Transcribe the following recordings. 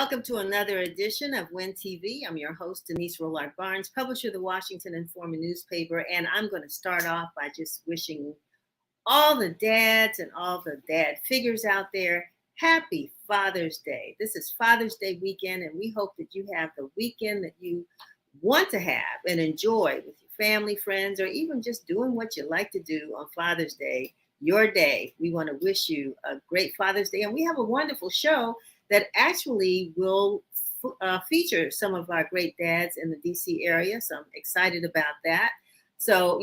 Welcome to another edition of WIN TV. I'm your host, Denise Rollard Barnes, publisher of the Washington Informer newspaper, and I'm going to start off by just wishing all the dads and all the dad figures out there happy Father's Day. This is Father's Day weekend, and we hope that you have the weekend that you want to have and enjoy with your family, friends, or even just doing what you like to do on Father's Day, your day. We want to wish you a great Father's Day, and we have a wonderful show that actually will feature some of our great dads in the DC area. So I'm excited about that. So,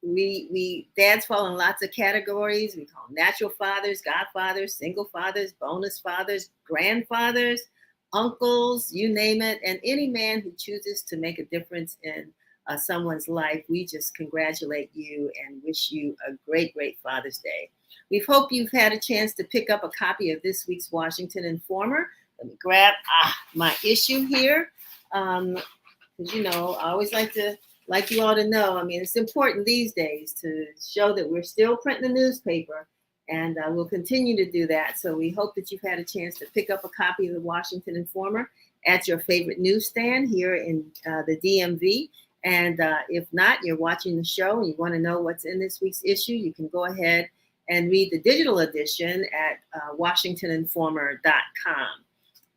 we dads fall in lots of categories. We call them natural fathers, godfathers, single fathers, bonus fathers, grandfathers, uncles, you name it. And any man who chooses to make a difference in someone's life, we just congratulate you and wish you a great, great Father's Day. We hope you've had a chance to pick up a copy of this week's Washington Informer. Let me grab my issue here. Because, I always like you all to know, it's important these days to show that we're still printing the newspaper, and we'll continue to do that. So we hope that you've had a chance to pick up a copy of the Washington Informer at your favorite newsstand here in the DMV. And if not, you're watching the show and you want to know what's in this week's issue, you can go ahead and read the digital edition at WashingtonInformer.com.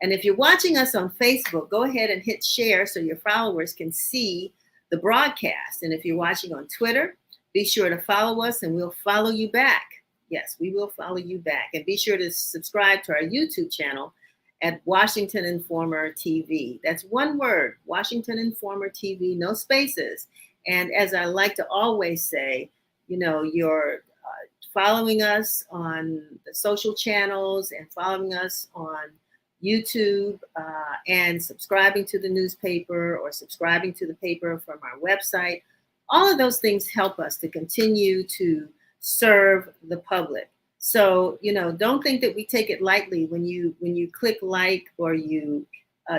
And if you're watching us on Facebook, go ahead and hit share so your followers can see the broadcast. And if you're watching on Twitter, be sure to follow us and we'll follow you back. Yes, we will follow you back. And be sure to subscribe to our YouTube channel at Washington Informer TV. That's one word, Washington Informer TV, no spaces. And as I like to always say, you're following us on the social channels and following us on YouTube and subscribing to the newspaper or subscribing to the paper from our website. All of those things help us to continue to serve the public. So, don't think that we take it lightly when you click like or you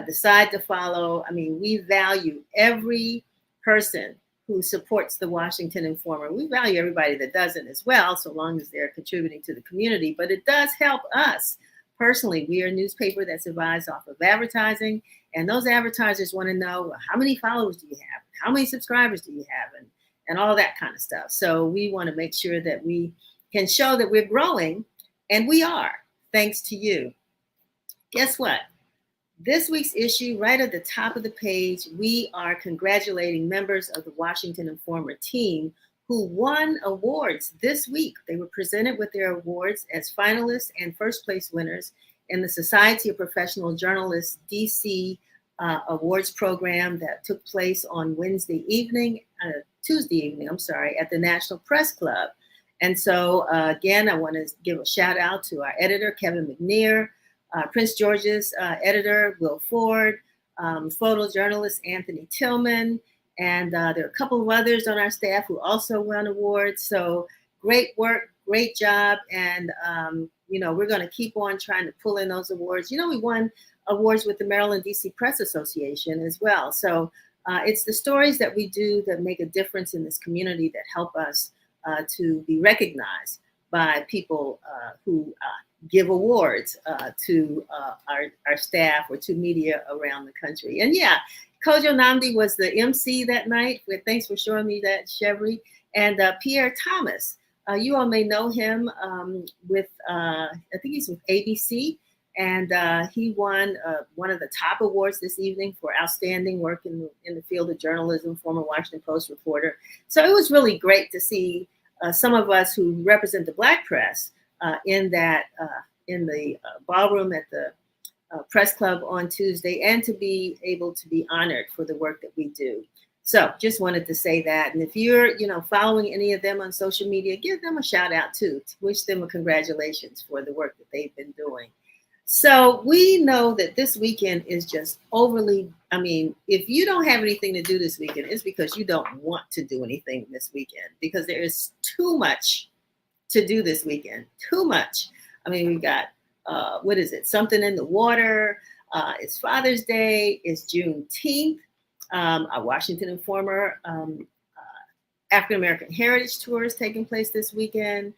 decide to follow. We value every person who supports the Washington Informer. We value everybody that doesn't as well, so long as they're contributing to the community. But it does help us personally. We are a newspaper that survives off of advertising, and those advertisers want to know, well, how many followers do you have? How many subscribers do you have? And all that kind of stuff. So we want to make sure that we can show that we're growing, and we are, thanks to you. Guess what? This week's issue, right at the top of the page, we are congratulating members of the Washington Informer team who won awards this week. They were presented with their awards as finalists and first place winners in the Society of Professional Journalists DC awards program that took place on Tuesday evening, at the National Press Club. And so, again, I want to give a shout out to our editor, Kevin McNear, Prince George's editor, Will Ford, photojournalist Anthony Tillman, and there are a couple of others on our staff who also won awards. So great work, great job. And, we're going to keep on trying to pull in those awards. We won awards with the Maryland DC Press Association as well. So it's the stories that we do that make a difference in this community that help us to be recognized by people who give awards to our staff or to media around the country. And yeah, Kojo Nnamdi was the MC that night. Thanks for showing me that, Chevry. And Pierre Thomas, you all may know him with, I think he's with ABC. And he won one of the top awards this evening for outstanding work in the field of journalism, former Washington Post reporter. So it was really great to see some of us who represent the Black press in the ballroom at the press club on Tuesday, and to be able to be honored for the work that we do. So just wanted to say that. And if you're, following any of them on social media, give them a shout out too, to wish them a congratulations for the work that they've been doing. So we know that this weekend is just overly, if you don't have anything to do this weekend, it's because you don't want to do anything this weekend, because there is too much to do this weekend, too much. We've got, Something in the Water. It's Father's Day. It's Juneteenth. Our Washington Informer African American Heritage Tour is taking place this weekend.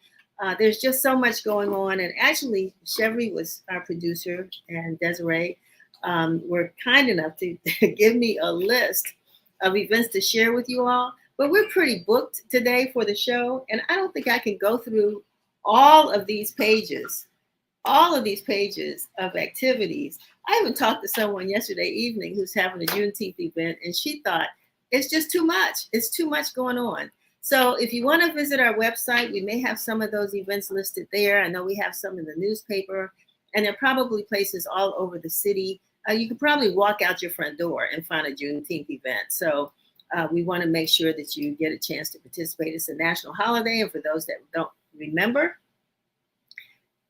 There's just so much going on. And actually, Chevry was our producer, and Desiree were kind enough to give me a list of events to share with you all. But we're pretty booked today for the show, and I don't think I can go through all of these pages, all of these pages of activities. I even talked to someone yesterday evening who's having a Juneteenth event, and she thought it's just too much. It's too much going on. So if you want to visit our website, we may have some of those events listed there. I know we have some in the newspaper, and there are probably places all over the city. You could probably walk out your front door and find a Juneteenth event. So we want to make sure that you get a chance to participate. It's a national holiday, and for those that don't remember,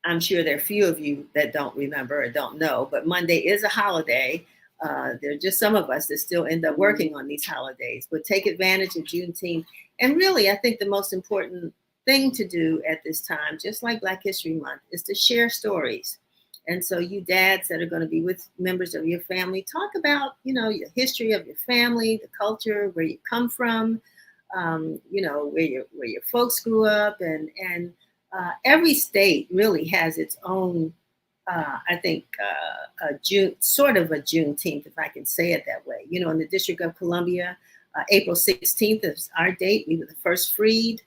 I'm sure there are few of you that don't remember or don't know, but Monday is a holiday. There are just some of us that still end up working on these holidays, but take advantage of Juneteenth. And really, I think the most important thing to do at this time, just like Black History Month, is to share stories. And so you dads that are going to be with members of your family, talk about, your history of your family, the culture, where you come from, where your folks grew up, and every state really has its own, I think, sort of a Juneteenth, if I can say it that way. In the District of Columbia, April 16th is our date. We were the first freed.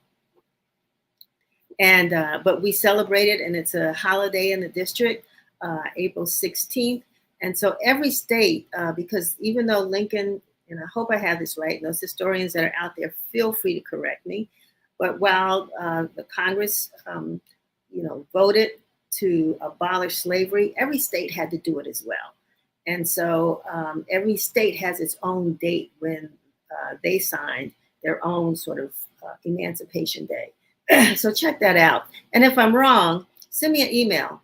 And but we celebrated, and it's a holiday in the district, April 16th. And so every state, because even though Lincoln, and I hope I have this right, those historians that are out there, feel free to correct me. But while the Congress, voted to abolish slavery, every state had to do it as well. And so every state has its own date when they signed their own sort of Emancipation Day. So check that out. And if I'm wrong, send me an email.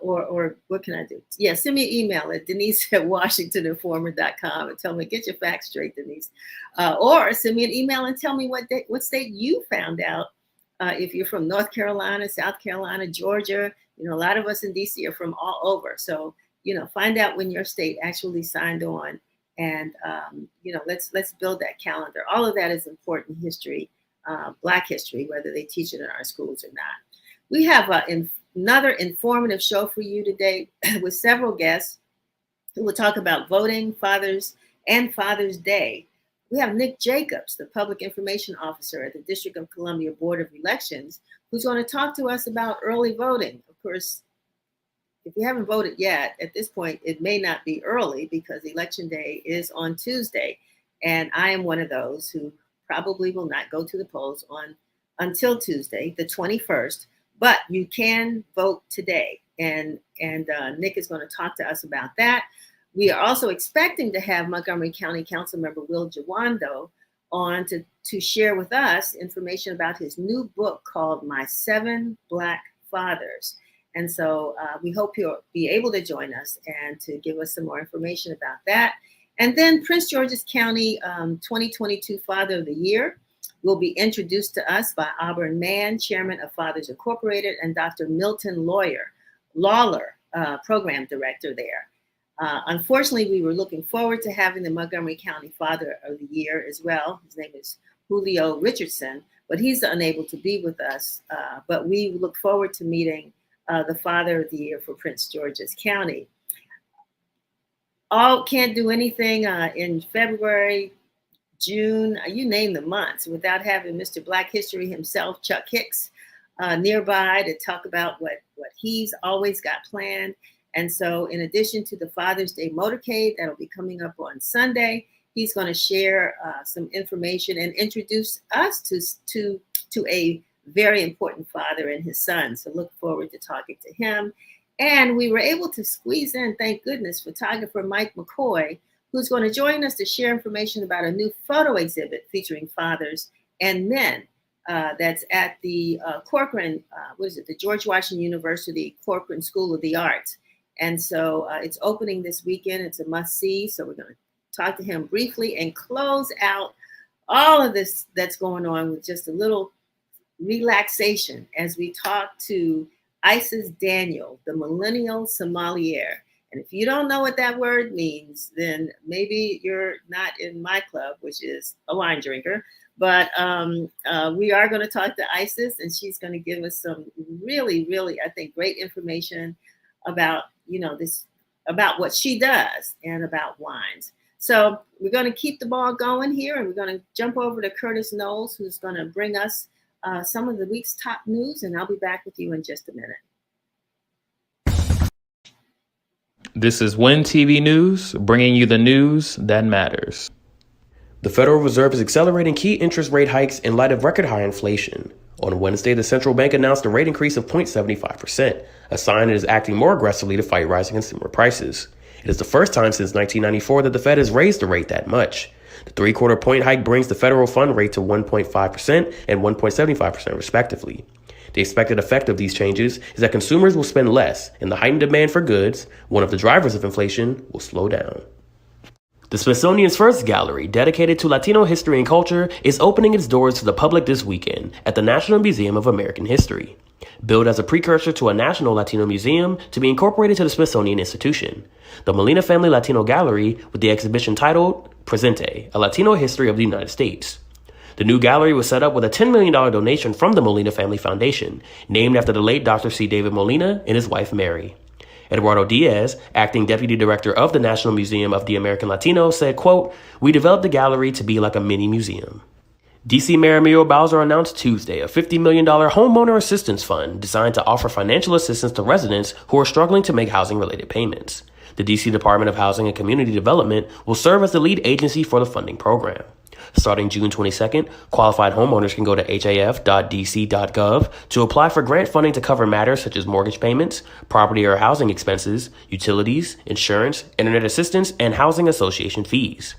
Or what can I do? Yeah, send me an email at Denise@WashingtonInformer.com and tell me, get your facts straight, Denise. Or send me an email and tell me what state you found out. If you're from North Carolina, South Carolina, Georgia, a lot of us in DC are from all over. So, find out when your state actually signed on, and let's build that calendar. All of that is important history, Black history, whether they teach it in our schools or not. We have another informative show for you today with several guests who will talk about voting, fathers, and Father's Day. We have Nick Jacobs, the Public Information Officer at the District of Columbia Board of Elections, who's going to talk to us about early voting. Of course, if you haven't voted yet, at this point, it may not be early because Election Day is on Tuesday. And I am one of those who probably will not go to the polls until Tuesday, the 21st. But you can vote today, and Nick is going to talk to us about that. We are also expecting to have Montgomery County Council Member Will Jawando on to share with us information about his new book called My 7 Black Fathers. And so we hope you'll be able to join us and to give us some more information about that. And then Prince George's County 2022 Father of the Year will be introduced to us by Auburn Mann, Chairman of Fathers Incorporated, and Dr. Milton Lawler, Program Director there. Unfortunately, we were looking forward to having the Montgomery County Father of the Year as well. His name is Julio Richardson, but he's unable to be with us. But we look forward to meeting the Father of the Year for Prince George's County. Can't do anything in February, June, you name the months, without having Mr. Black History himself, Chuck Hicks, nearby to talk about what he's always got planned. And so in addition to the Father's Day motorcade that'll be coming up on Sunday, he's going to share some information and introduce us to a very important father and his son. So look forward to talking to him. And we were able to squeeze in, thank goodness, photographer Mike McCoy, who's going to join us to share information about a new photo exhibit featuring fathers and men that's at the Corcoran, the George Washington University Corcoran School of the Arts. And so it's opening this weekend. It's a must-see. So we're going to talk to him briefly and close out all of this that's going on with just a little relaxation as we talk to Isis Daniel, the millennial sommelier. And if you don't know what that word means, then maybe you're not in my club, which is a wine drinker. But we are going to talk to Isis, and she's going to give us some really, really, I think, great information about, this about what she does and about wines. So we're going to keep the ball going here, and we're going to jump over to Curtis Knowles, who's going to bring us some of the week's top news, and I'll be back with you in just a minute. This is WIN TV News, bringing you the news that matters. The Federal Reserve is accelerating key interest rate hikes in light of record high inflation. On Wednesday, the central bank announced a rate increase of 0.75%, a sign it is acting more aggressively to fight rising consumer prices. It is the first time since 1994 that the Fed has raised the rate that much. The three-quarter point hike brings the federal fund rate to 1.5% and 1.75% respectively. The expected effect of these changes is that consumers will spend less, and the heightened demand for goods, one of the drivers of inflation, will slow down. The Smithsonian's first gallery, dedicated to Latino history and culture, is opening its doors to the public this weekend at the National Museum of American History. Billed as a precursor to a national Latino museum to be incorporated to the Smithsonian Institution, the Molina Family Latino Gallery, with the exhibition titled Presente, A Latino History of the United States. The new gallery was set up with a $10 million donation from the Molina Family Foundation, named after the late Dr. C. David Molina and his wife Mary. Eduardo Diaz, acting deputy director of the National Museum of the American Latino, said, quote, "We developed the gallery to be like a mini museum." D.C. Mayor Muriel Bowser announced Tuesday a $50 million homeowner assistance fund designed to offer financial assistance to residents who are struggling to make housing-related payments. The D.C. Department of Housing and Community Development will serve as the lead agency for the funding program. Starting June 22nd, qualified homeowners can go to haf.dc.gov to apply for grant funding to cover matters such as mortgage payments, property or housing expenses, utilities, insurance, internet assistance, and housing association fees.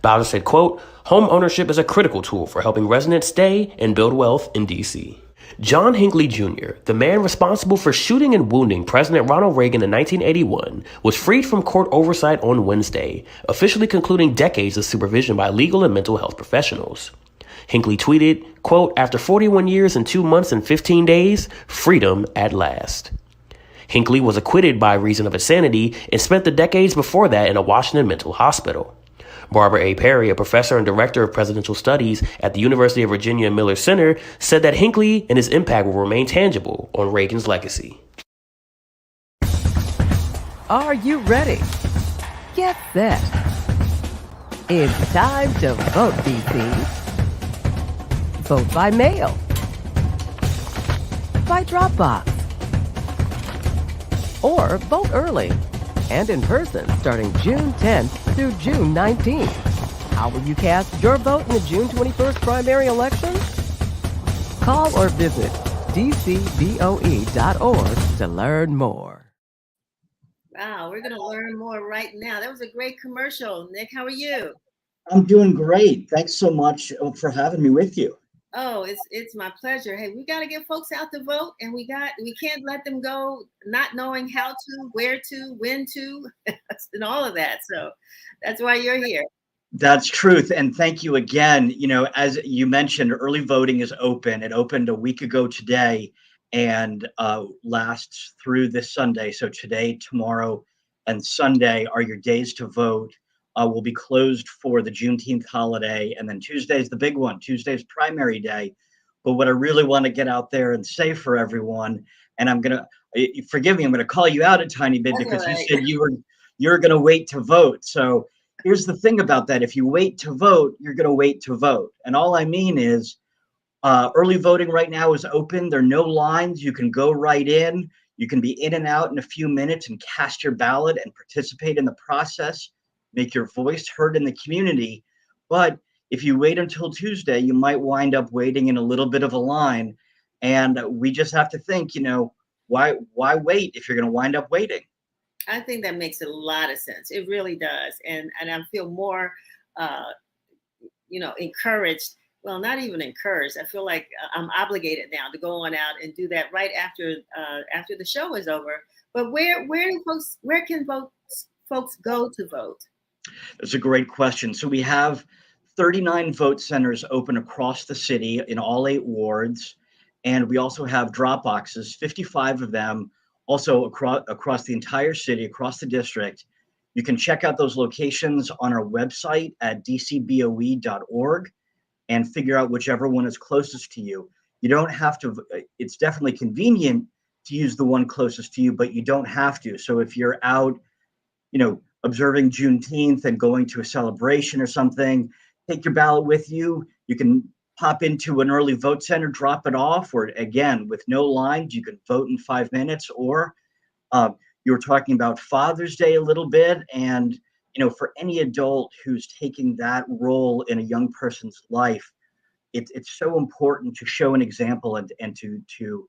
Bowser said, quote, "Home ownership is a critical tool for helping residents stay and build wealth in D.C." John Hinckley Jr., the man responsible for shooting and wounding President Ronald Reagan in 1981, was freed from court oversight on Wednesday, officially concluding decades of supervision by legal and mental health professionals. Hinckley tweeted, quote, "After 41 years and 2 months and 15 days, freedom at last." Hinckley was acquitted by reason of insanity and spent the decades before that in a Washington mental hospital. Barbara A. Perry, a professor and director of presidential studies at the University of Virginia Miller Center, said that Hinckley and his impact will remain tangible on Reagan's legacy. Are you ready? Get set. It's time to vote, DC. Vote by mail, by Dropbox, or vote early and in person starting June 10th through June 19th. How will you cast your vote in the June 21st primary election? Call or visit dcvoe.org to learn more. Wow, we're going to learn more right now. That was a great commercial. Nick, how are you? I'm doing great. Thanks so much for having me with you. Oh, it's my pleasure. Hey, we got to get folks out to vote, and we can't let them go not knowing how to, where to, when to, and all of that. So that's why you're here. That's truth. And thank you again. You know, as you mentioned, early voting is open. It opened a week ago today and lasts through this Sunday. So today, tomorrow, and Sunday are your days to vote. Will be closed for the Juneteenth holiday. And then Tuesday is the big one. Tuesday's primary day. But what I really want to get out there and say for everyone, and I'm going to, forgive me, I'm going to call you out a tiny bit because you said you're going to wait to vote. So here's the thing about that. If you wait to vote, you're going to wait to vote. And all I mean is early voting right now is open. There are no lines. You can go right in. You can be in and out in a few minutes and cast your ballot and participate in the process. Make your voice heard in the community. But if you wait until Tuesday, you might wind up waiting in a little bit of a line. And we just have to think, you know, why wait if you're going to wind up waiting? I think that makes a lot of sense. It really does. And I feel more, encouraged. Well, not even encouraged. I feel like I'm obligated now to go on out and do that right after the show is over. But where can folks go to vote? That's a great question. So we have 39 vote centers open across the city in all 8 wards. And we also have drop boxes, 55 of them, also across the entire city, across the district. You can check out those locations on our website at dcboe.org and figure out whichever one is closest to you. You don't have to, it's definitely convenient to use the one closest to you, but you don't have to. So if you're out observing Juneteenth and going to a celebration or something, take your ballot with you. You can pop into an early vote center, drop it off, or again, with no lines, you can vote in 5 minutes. Or you were talking about Father's Day a little bit. And, for any adult who's taking that role in a young person's life, it's so important to show an example and to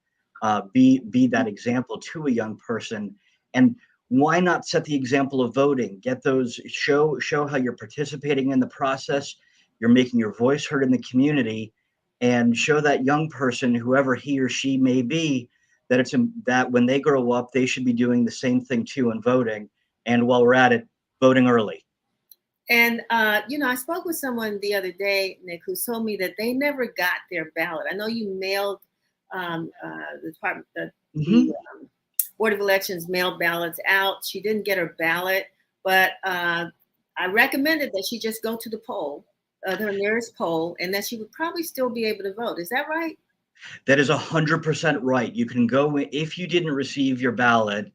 be that example to a young person. And why not set the example of voting? Get those, show how you're participating in the process. You're making your voice heard in the community, and show that young person, whoever he or she may be, that that when they grow up, they should be doing the same thing too in voting. And while we're at it, voting early. And, I spoke with someone the other day, Nick, who told me that they never got their ballot. I know you mailed the department, Board of Elections mailed ballots out. She didn't get her ballot, but I recommended that she just go to the poll, her nearest poll, and that she would probably still be able to vote. Is that right? That is 100% right. You can go, if you didn't receive your ballot,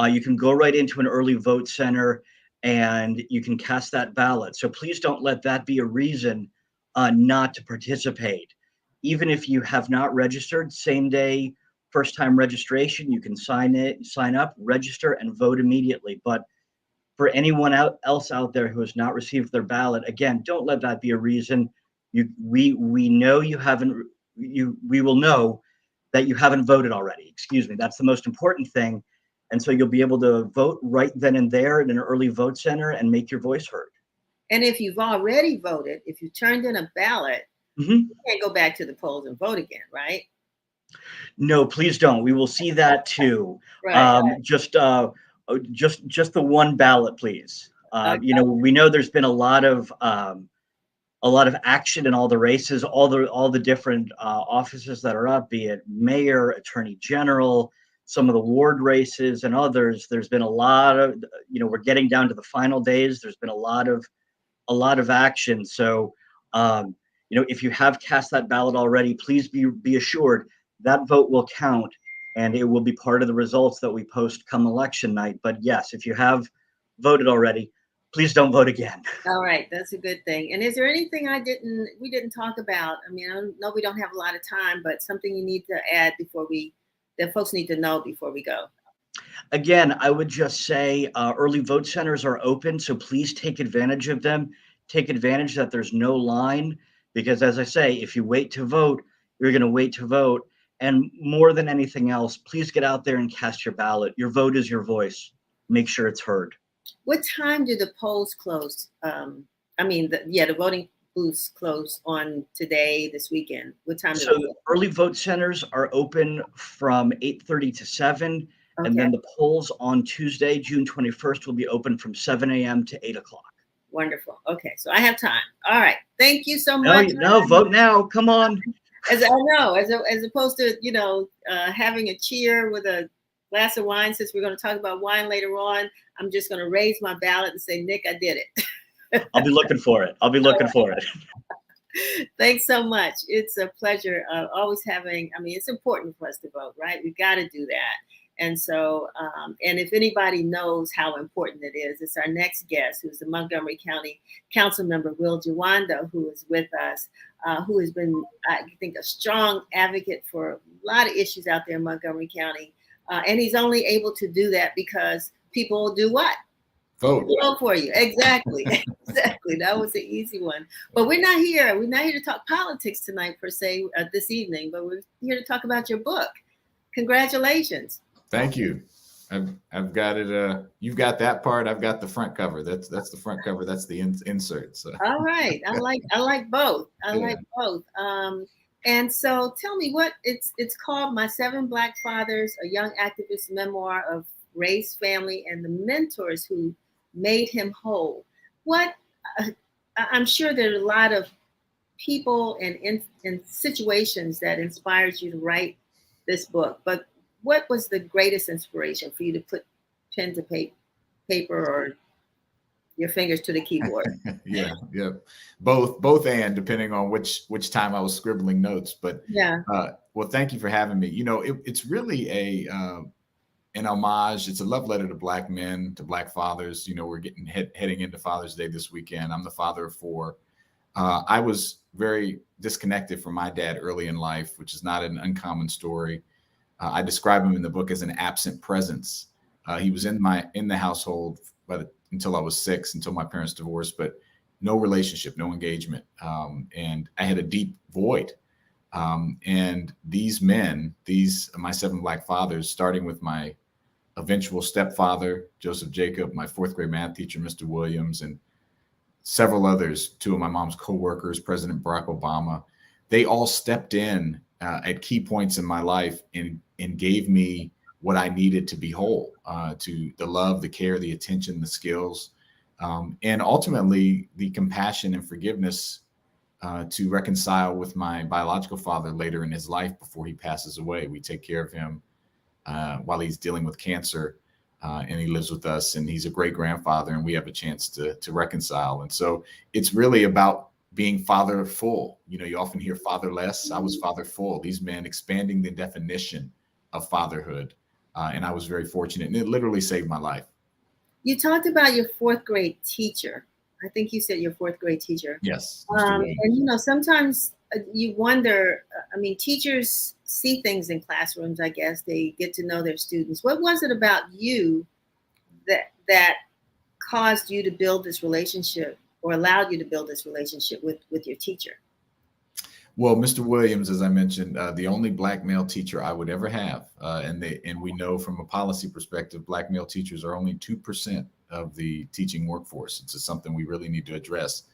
you can go right into an early vote center and you can cast that ballot. So please don't let that be a reason not to participate. Even if you have not registered, same day, first time registration, you can sign up, register, and vote immediately. But for anyone else out there who has not received their ballot, again, don't let that be a reason. We know you haven't. We will know that you haven't voted already. Excuse me. That's the most important thing. And so you'll be able to vote right then and there in an early vote center and make your voice heard. And if you've already voted, if you turned in a ballot, you can't go back to the polls and vote again, right? No, please don't. We will see that too. Right. Just the one ballot, please. Okay. We know there's been a lot of action in all the races, all the different offices that are up, be it mayor, attorney general, some of the ward races and others. There's been a lot of, we're getting down to the final days. There's been a lot of action. So, if you have cast that ballot already, please be assured that vote will count, and it will be part of the results that we post come election night. But yes, if you have voted already, please don't vote again. All right, that's a good thing. And is there anything we didn't talk about? I mean, I know we don't have a lot of time, but something you need to add that folks need to know before we go? Again, I would just say early vote centers are open, so please take advantage of them. Take advantage that there's no line, because as I say, if you wait to vote, you're going to wait to vote. And more than anything else, please get out there and cast your ballot. Your vote is your voice. Make sure it's heard. What time do the polls close? The voting booths close on this weekend. What time? So early vote centers are open from 8:30 to 7. Okay. And then the polls on Tuesday, June 21st, will be open from 7 a.m. to 8 o'clock. Wonderful. Okay, so I have time. All right. Thank you so much. No, vote now. Come on. As opposed to, having a cheer with a glass of wine, since we're going to talk about wine later on, I'm just going to raise my ballot and say, Nick, I did it. I'll be looking for it. Thanks so much. It's a pleasure always it's important for us to vote, right? We got to do that. And so, and if anybody knows how important it is, it's our next guest, who's the Montgomery County Council Member, Will Jawando, who is with us, who has been, I think, a strong advocate for a lot of issues out there in Montgomery County. And he's only able to do that because people do what? Vote for you. Exactly. Exactly. That was an easy one. But we're not here. We're not here to talk politics tonight, per se, this evening, but we're here to talk about your book. Congratulations. Thank you. I've got it. You've got that part. I've got the front cover. That's the front cover. That's the insert. So. All right. I like both. I like both. And so tell me what it's called, My 7 Black Fathers, a Young Activist Memoir of Race, Family, and the Mentors Who Made Him Whole. What I'm sure there are a lot of people and situations that inspired you to write this book, but what was the greatest inspiration for you to put pen to paper or your fingers to the keyboard? Yeah. Both and depending on which time I was scribbling notes. But well, thank you for having me. It's really an homage. It's a love letter to Black men, to Black fathers. You know, we're getting heading into Father's Day this weekend. I'm the father of 4. I was very disconnected from my dad early in life, which is not an uncommon story. I describe him in the book as an absent presence. He was in the household until I was 6, until my parents divorced, but no relationship, no engagement. And I had a deep void. And these men, my 7 Black fathers, starting with my eventual stepfather, Joseph Jacob, my 4th grade math teacher, Mr. Williams, and several others, 2 of my mom's co-workers, President Barack Obama, they all stepped in at key points in my life and gave me what I needed to be whole, to the love, the care, the attention, the skills, and ultimately the compassion and forgiveness to reconcile with my biological father later in his life before he passes away. We take care of him while he's dealing with cancer, and he lives with us, and he's a great grandfather, and we have a chance to reconcile. And so it's really about being fatherful. You know, you often hear fatherless. I was fatherful. These men expanding the definition of fatherhood. And I was very fortunate, and it literally saved my life. You talked about your 4th grade teacher. I think you said your 4th grade teacher. Yes. And, you know, sometimes you wonder, I mean, teachers see things in classrooms, I guess. They get to know their students. What was it about you that caused you to build this relationship, or allowed you to build this relationship with your teacher? Well, Mr. Williams, as I mentioned, the only Black male teacher I would ever have, and we know from a policy perspective, Black male teachers are only 2% of the teaching workforce. It's something we really need to address.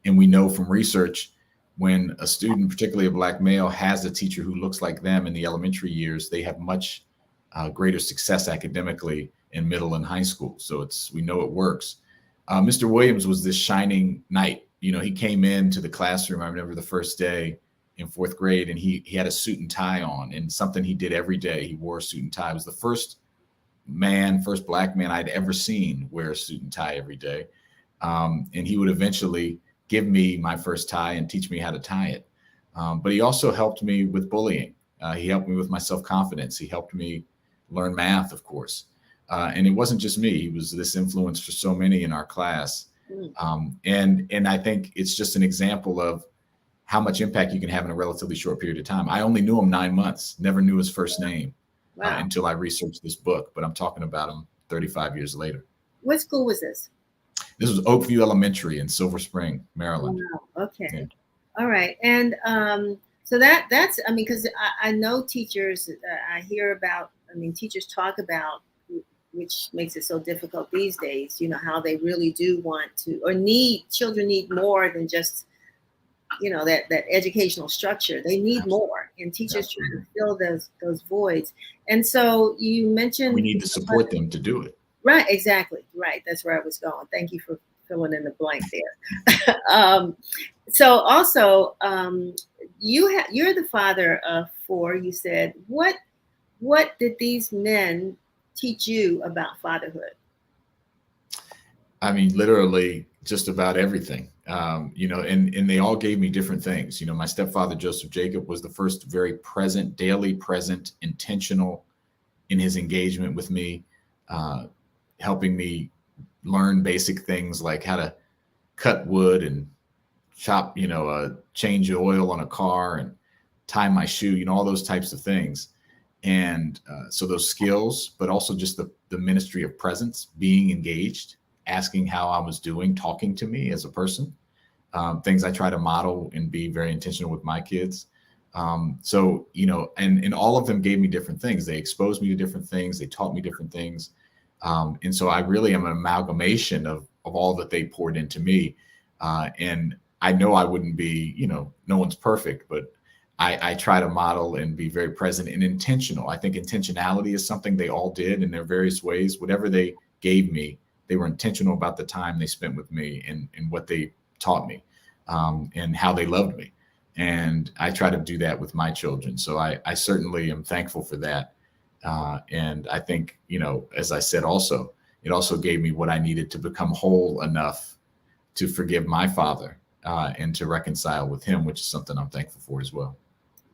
And we know from research, when a student, particularly a Black male, has a teacher who looks like them in the elementary years, they have much greater success academically in middle and high school. So we know it works. Mr. Williams was this shining knight. You know, he came into the classroom, I remember the first day in 4th grade, and he had a suit and tie on, and something he did every day. He wore a suit and tie. It was the first Black man I'd ever seen wear a suit and tie every day. And he would eventually give me my first tie and teach me how to tie it. But he also helped me with bullying. He helped me with my self-confidence. He helped me learn math, of course. And it wasn't just me. He was this influence for so many in our class. And I think it's just an example of how much impact you can have in a relatively short period of time. I only knew him 9 months, never knew his first name. Wow. Until I researched this book, but I'm talking about him 35 years later. What school was this? This was Oakview Elementary in Silver Spring, Maryland. Wow. Okay. Yeah. All right. And so that's, I mean, because I know teachers, I hear about, I mean, teachers talk about, which makes it so difficult these days, you know, how they really do want to, or children need more than just, you know, that educational structure. They need more, and teachers try to fill those voids. And so you mentioned, we need to support them to do it. Right, exactly. Right. That's where I was going. Thank you for filling in the blank there. So also, you're the father of 4, you said. What did these men teach you about fatherhood? I mean, literally just about everything. You know, and they all gave me different things. You know, my stepfather, Joseph Jacob, was the first very present, daily present, intentional in his engagement with me, helping me learn basic things like how to cut wood and chop, you know, change oil on a car and tie my shoe, you know, all those types of things. And so those skills, but also just the ministry of presence, being engaged, asking how I was doing, talking to me as a person, things I try to model and be very intentional with my kids. So, you know, and all of them gave me different things. They exposed me to different things. They taught me different things. And so I really am an amalgamation of all that they poured into me. And I know I wouldn't be, you know, no one's perfect, but I try to model and be very present and intentional. I think intentionality is something they all did in their various ways. Whatever they gave me, they were intentional about the time they spent with me and what they taught me, and how they loved me. And I try to do that with my children. So I certainly am thankful for that. And I think, you know, as I said, also, it also gave me what I needed to become whole enough to forgive my father and to reconcile with him, which is something I'm thankful for as well.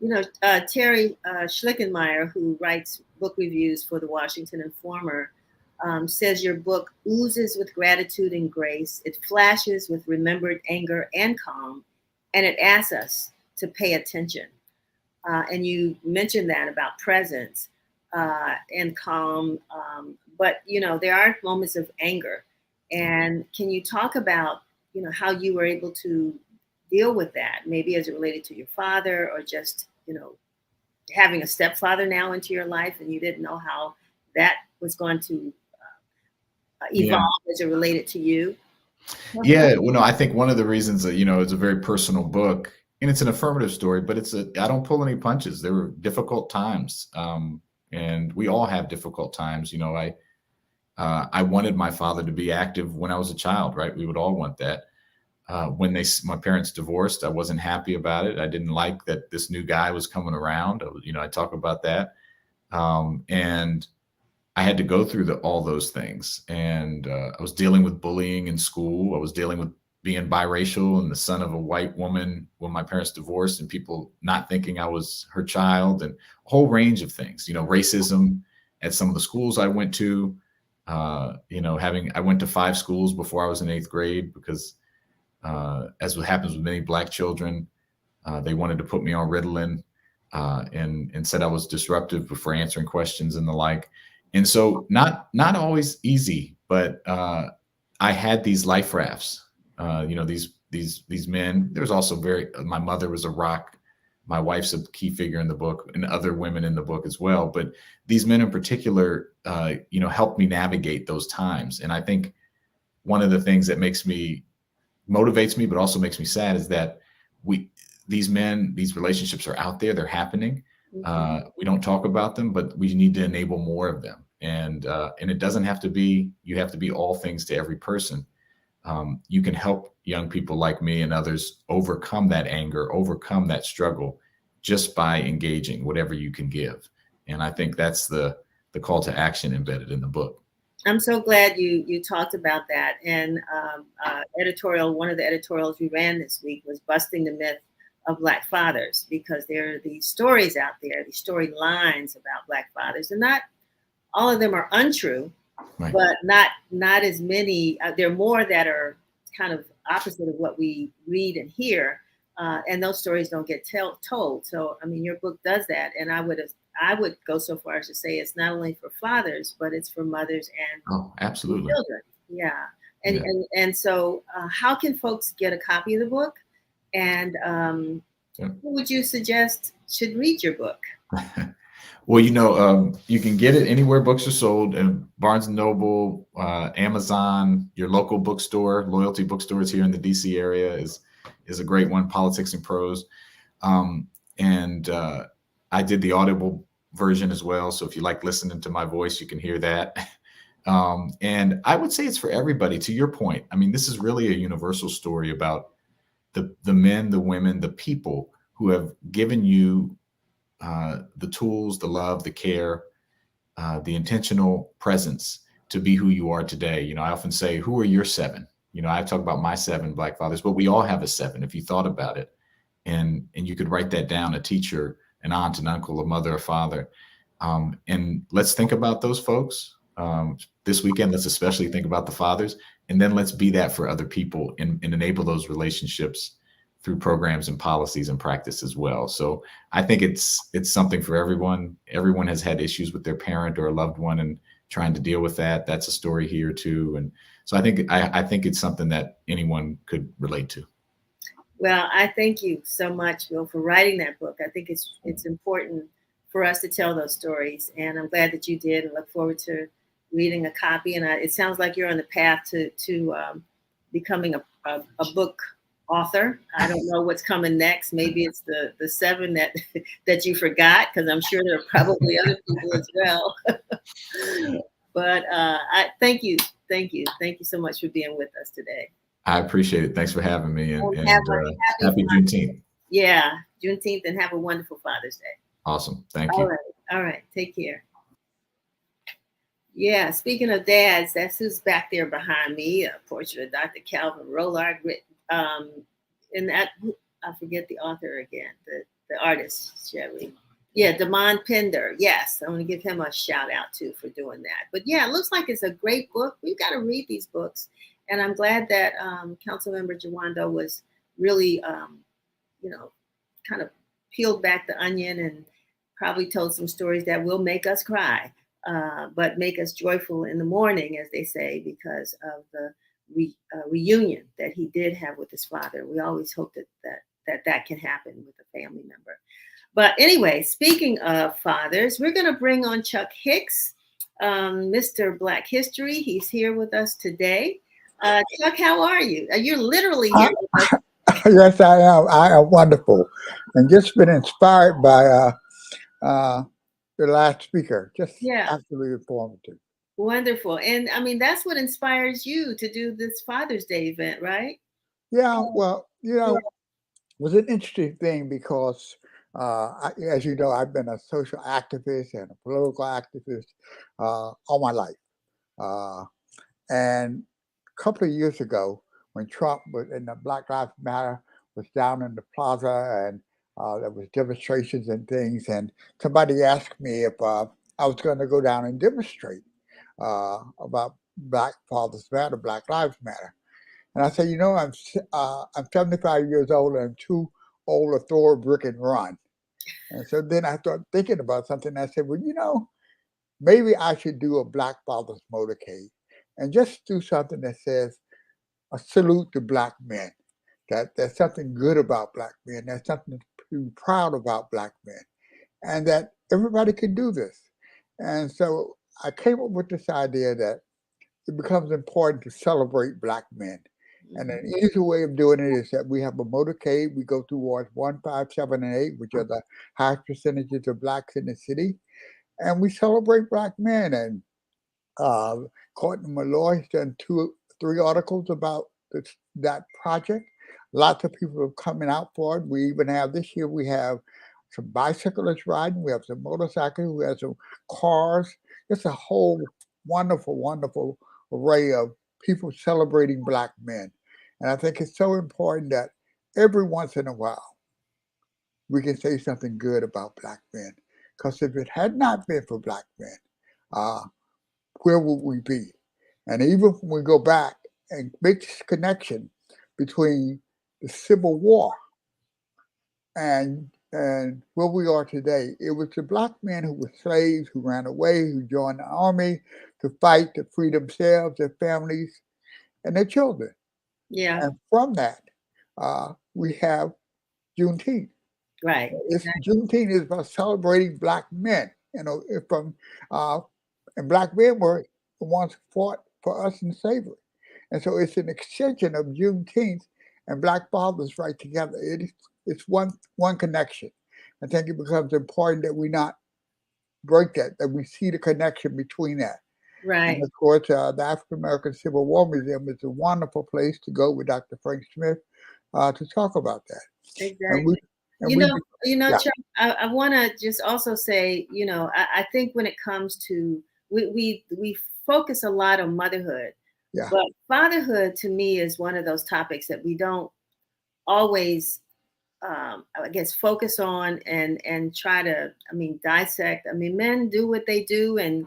Terry Schlickenmeyer, who writes book reviews for the Washington Informer, says your book oozes with gratitude and grace. It flashes with remembered anger and calm, and it asks us to pay attention. And you mentioned that about presence and calm. But, there are moments of anger. And can you talk about, how you were able to deal with that, maybe as it related to your father or just, having a stepfather now into your life and you didn't know how that was going to evolve as it related to you? Yeah, well, no, I think one of the reasons that, it's a very personal book and it's an affirmative story, but I don't pull any punches. There were difficult times. And we all have difficult times. I wanted my father to be active when I was a child, right? We would all want that. When my parents divorced, I wasn't happy about it. I didn't like that this new guy was coming around. I talk about that. And I had to go through all those things. And I was dealing with bullying in school. I was dealing with being biracial and the son of a white woman when my parents divorced and people not thinking I was her child and a whole range of things, racism at some of the schools I went to, I went to 5 schools before I was in 8th grade because as what happens with many Black children, they wanted to put me on Ritalin and said I was disruptive before answering questions and the like. And so not always easy, but I had these life rafts, these men. There's also my mother was a rock. My wife's a key figure in the book and other women in the book as well. But these men in particular, helped me navigate those times. And I think one of the things that motivates me, but also makes me sad is that these relationships are out there, they're happening. We don't talk about them, but we need to enable more of them. And it doesn't have to be, you have to be all things to every person. You can help young people like me and others overcome that anger, overcome that struggle just by engaging whatever you can give. And I think that's the call to action embedded in the book. I'm so glad you talked about that. And one of the editorials we ran this week was busting the myth of Black fathers, because there are these stories out there, these storylines about Black fathers, and not all of them are untrue, right, but not as many. There are more that are kind of opposite of what we read and hear, and those stories don't get told. So, I mean, your book does that, and I would go so far as to say it's not only for fathers, but it's for mothers and absolutely children. Yeah, and so how can folks get a copy of the book? And who would you suggest should read your book? Well, you can get it anywhere books are sold, and Barnes & Noble, Amazon, your local bookstore, Loyalty Bookstores here in the DC area is a great one, Politics and Prose. And I did the Audible version as well. So if you like listening to my voice, you can hear that. And I would say it's for everybody. To your point, I mean, this is really a universal story about the men, the women, the people who have given you the tools, the love, the care, the intentional presence to be who you are today. I often say, who are your 7? I talk about my 7 Black fathers, but we all have a 7 if you thought about it. And you could write that down: a teacher, an aunt, an uncle, a mother, a father. And let's think about those folks. This weekend, let's especially think about the fathers, and then let's be that for other people and enable those relationships through programs and policies and practice as well. So I think it's something for everyone. Everyone has had issues with their parent or a loved one and trying to deal with that. That's a story here too. And so I think it's something that anyone could relate to. Well, I thank you so much, Will, for writing that book. I think it's important for us to tell those stories, and I'm glad that you did, and look forward to reading a copy. And it sounds like you're on the path to becoming a book author. I don't know what's coming next. Maybe it's the 7 that you forgot, because I'm sure there are probably other people as well. But I thank you so much for being with us today. I appreciate it. Thanks for having me, and happy Juneteenth. Yeah, Juneteenth, and have a wonderful Father's Day. Awesome. Thank you. All right. Take care. Yeah, speaking of dads, that's who's back there behind me, a portrait of Dr. Calvin Rollard. And that, I forget the author again, the artist, shall we? Yeah, Damon Pender. Yes, I want to give him a shout out too for doing that. But yeah, it looks like it's a great book. We've got to read these books, and I'm glad that Councilmember Jawando was really, kind of peeled back the onion and probably told some stories that will make us cry, but make us joyful in the morning, as they say, because of the reunion that he did have with his father. We always hope that can happen with a family member. But anyway, speaking of fathers, we're going to bring on Chuck Hicks, Mr. Black History. He's here with us today. Chuck, how are you? You're literally here with us. Yes, I am. I am wonderful, and just been inspired by the last speaker. Just absolutely informative. Wonderful, and I mean that's what inspires you to do this Father's Day event, right? Yeah. Well, it was an interesting thing because, as you know, I've been a social activist and a political activist all my life, and a couple of years ago, when Trump was in the Black Lives Matter was down in the plaza and there was demonstrations and things, and somebody asked me if I was going to go down and demonstrate about Black Fathers Matter, Black Lives Matter. And I said, I'm 75 years old and I'm too old to throw a brick and run. And so then I started thinking about something. I said, well, maybe I should do a Black Fathers motorcade and just do something that says, a salute to Black men, that there's something good about Black men, there's something to be proud about Black men, and that everybody can do this. And so I came up with this idea that it becomes important to celebrate Black men. And an easy way of doing it is that we have a motorcade. We go through wards 1, 5, 7, and 8, which are the highest percentages of Blacks in the city. And we celebrate Black men. And Courtney Malloy has done 3 articles about that project. Lots of people are coming out for it. We even have this year, we have some bicyclists riding, we have some motorcycles, we have some cars. It's a whole wonderful, wonderful array of people celebrating Black men. And I think it's so important that every once in a while, we can say something good about Black men. Because if it had not been for Black men, where would we be? And even when we go back and make this connection between the Civil War and where we are today, it was the Black men who were slaves, who ran away, who joined the army to fight to free themselves, their families, and their children. Yeah. And from that, we have Juneteenth. Right. Juneteenth is about celebrating Black men. And Black men were the ones who fought for us in slavery. And so it's an extension of Juneteenth and Black fathers right together. It's one connection. I think it becomes important that we not break that we see the connection between that. Right. And of course, the African American Civil War Museum is a wonderful place to go with Dr. Frank Smith to talk about that. Exactly. Chuck, I want to just also say, I think when it comes to, we focus a lot on motherhood, but fatherhood to me is one of those topics that we don't always, focus on and try to, dissect. Men do what they do and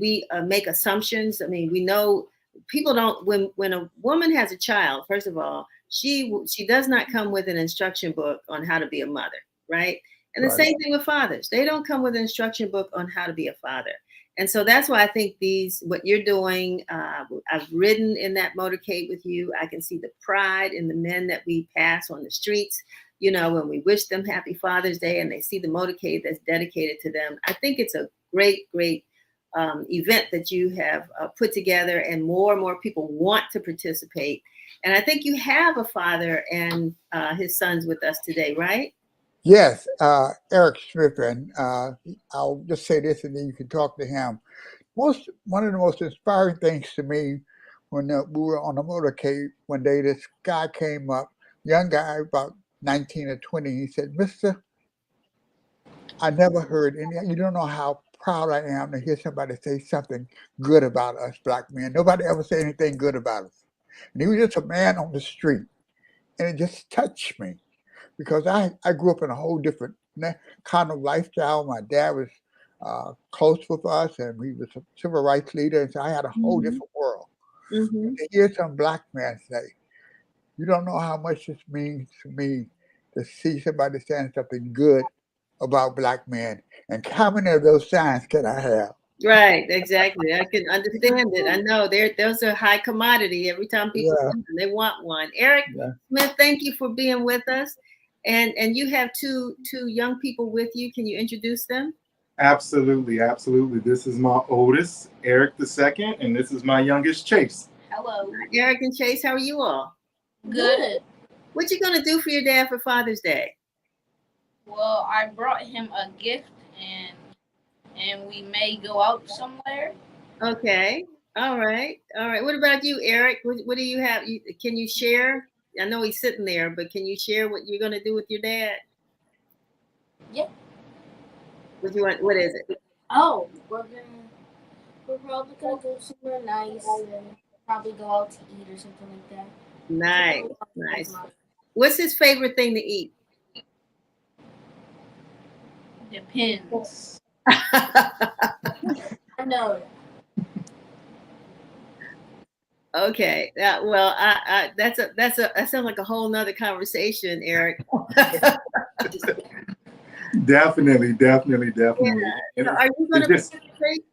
we make assumptions. We know people don't, when a woman has a child, first of all, she does not come with an instruction book on how to be a mother, right? And the same thing with fathers. They don't come with an instruction book on how to be a father. And so that's why I think what you're doing, I've ridden in that motorcade with you. I can see the pride in the men that we pass on the streets, when we wish them happy Father's Day and they see the motorcade that's dedicated to them. I think it's a great, great event that you have put together, and more people want to participate. And I think you have a father and his sons with us today, right? Yes, Eric Smith, and I'll just say this and then you can talk to him. One of the most inspiring things to me when we were on the motorcade one day, this guy came up, young guy, about 19 or 20. He said, "Mister, I never heard you don't know how proud I am to hear somebody say something good about us Black men. Nobody ever said anything good about us." And he was just a man on the street. And it just touched me because I grew up in a whole different kind of lifestyle. My dad was close with us, and he was a civil rights leader, and so I had a whole different world. Mm-hmm. To hear some black man say, "You don't know how much this means to me to see somebody saying something good about black men," and how many of those signs can I have? Right, exactly. I can understand it. I know those are high commodity. Every time people Yeah, see them, they want one. Eric yeah. Smith, thank you for being with us. And you have two young people with you. Can you introduce them? Absolutely, absolutely. This is my oldest, Eric the second, and this is my youngest, Chase. Hello. Eric and Chase, how are you all? Good. What you gonna do for your dad for Father's Day? Well, I brought him a gift, and we may go out somewhere. Okay. All right. What about you, Eric? What do you have? Can you share? I know he's sitting there, but can you share what you're gonna do with your dad? Yeah. What you want? What is it? Oh, we're probably gonna go somewhere nice and probably go out to eat or something like that. Nice. What's his favorite thing to eat? Depends. I know. Okay. Well, that sounds like a whole nother conversation, Eric. Definitely. Yeah. Are you going to participate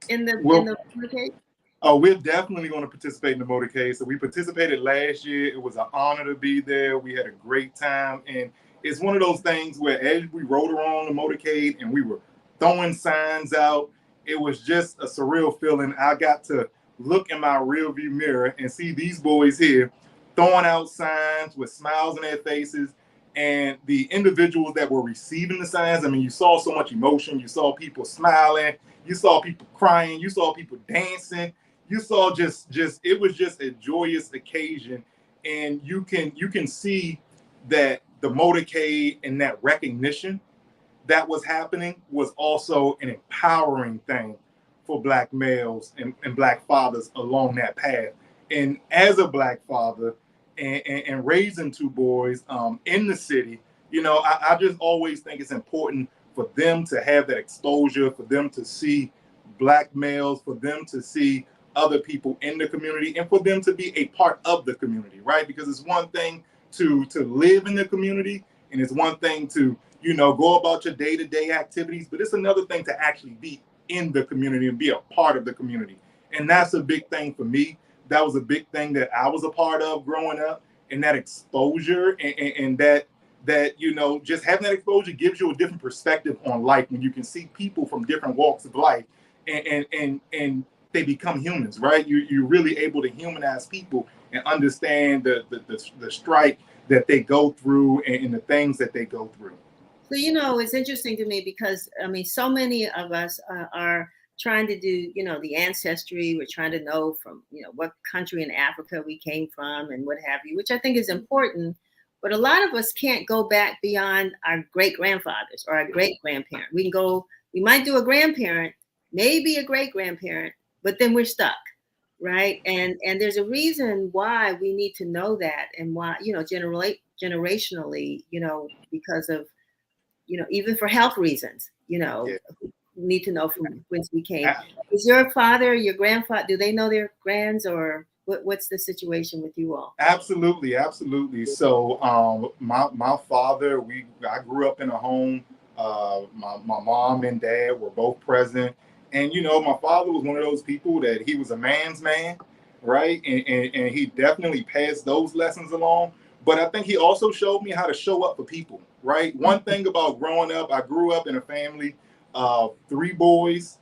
in the motorcade? Oh, we're definitely going to participate in the motorcade. So we participated last year. It was an honor to be there. We had a great time, and it's one of those things where as we rode around the motorcade and we were throwing signs out, it was just a surreal feeling. I got to look in my rearview mirror and see these boys here throwing out signs with smiles on their faces. And the individuals that were receiving the signs, I mean, you saw so much emotion. You saw people smiling. You saw people crying. You saw people dancing. You saw just it was just a joyous occasion. And you can see that the motorcade and that recognition that was happening was also an empowering thing for Black males and Black fathers along that path. And as a Black father and raising two boys in the city, you know, I just always think it's important for them to have that exposure, for them to see Black males, for them to see other people in the community, and for them to be a part of the community, right? Because it's one thing to live in the community, and it's one thing to, you know, go about your day-to-day activities, but it's another thing to actually be in the community and be a part of the community. And that's a big thing for me. That was a big thing that I was a part of growing up, and that exposure and that you know, just having that exposure gives you a different perspective on life when you can see people from different walks of life and they become humans, right? You're really able to humanize people and understand the strife that they go through and the things that they go through. So, you know, it's interesting to me because, I mean, so many of us are trying to do, you know, the ancestry. We're trying to know from, you know, what country in Africa we came from and what have you, which I think is important. But a lot of us can't go back beyond our great grandfathers or our great grandparent. We might do a grandparent, maybe a great grandparent, but then we're stuck, right? And there's a reason why we need to know that, and why, you know, generationally, you know, because of, you know, even for health reasons, you know, we need to know from whence we came. Is your father, your grandfather, do they know their grands, or what's the situation with you all? Absolutely. So my father, I grew up in a home. My mom and dad were both present. And, you know, my father was one of those people that he was a man's man, right? And he definitely passed those lessons along. But I think he also showed me how to show up for people, right? One thing about growing up, I grew up in a family of 3 boys.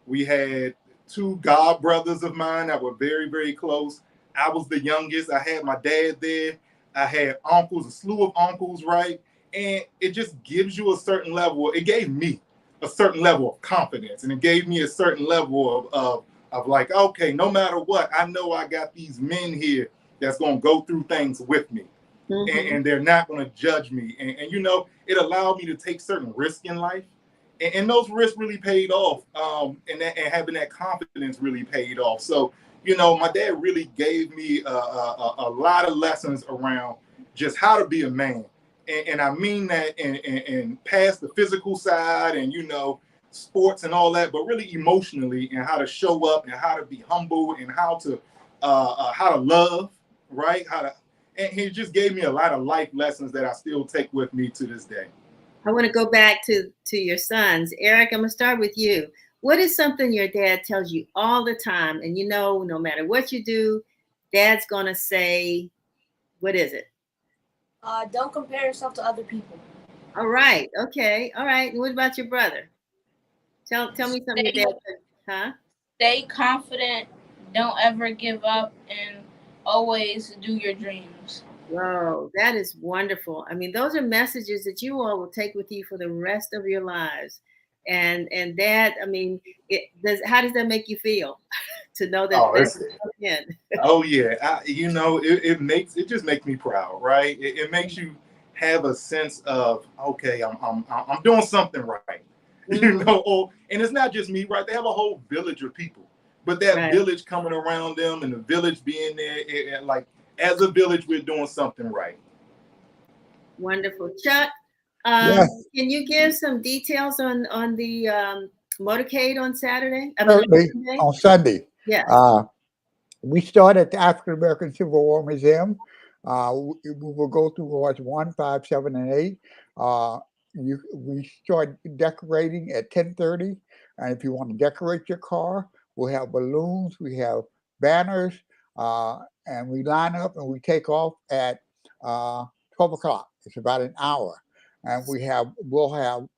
We had 2 god brothers of mine that were very, very close. I was the youngest. I had my dad there. I had uncles, a slew of uncles, right? And it just gives you a certain level. It gave me a certain level of confidence, and it gave me a certain level of like, okay, no matter what, I know I got these men here that's going to go through things with me, and they're not going to judge me. And you know, it allowed me to take certain risks in life, and those risks really paid off. And having that confidence really paid off. So, you know, my dad really gave me a lot of lessons around just how to be a man. And I mean that and past the physical side and, you know, sports and all that, but really emotionally, and how to show up and how to be humble and how to love, right? And he just gave me a lot of life lessons that I still take with me to this day. I want to go back to your sons. Eric, I'm going to start with you. What is something your dad tells you all the time? And you know, no matter what you do, Dad's going to say, what is it? Don't compare yourself to other people. All right. Okay. All right. And what about your brother? Tell me something your dad said. Huh? Stay confident. Don't ever give up, and always do your dreams. Whoa, that is wonderful. I mean, those are messages that you all will take with you for the rest of your lives. And Dad, I mean, how does that make you feel to know that? Oh yeah, you know, it just makes me proud, right? It makes you have a sense of, okay, I'm doing something right, you know. And it's not just me, right? They have a whole village of people, but that village coming around them and the village being there, like as a village, we're doing something right. Wonderful, Chuck. Can you give some details on the motorcade on Saturday? On Sunday. Yeah. We start at the African American Civil War Museum. We will go through wards 1, 5, 7, and 8. We start decorating at 10:30, and if you want to decorate your car, we'll have balloons, we have banners, and we line up and we take off at 12 o'clock. It's about an hour. And we'll have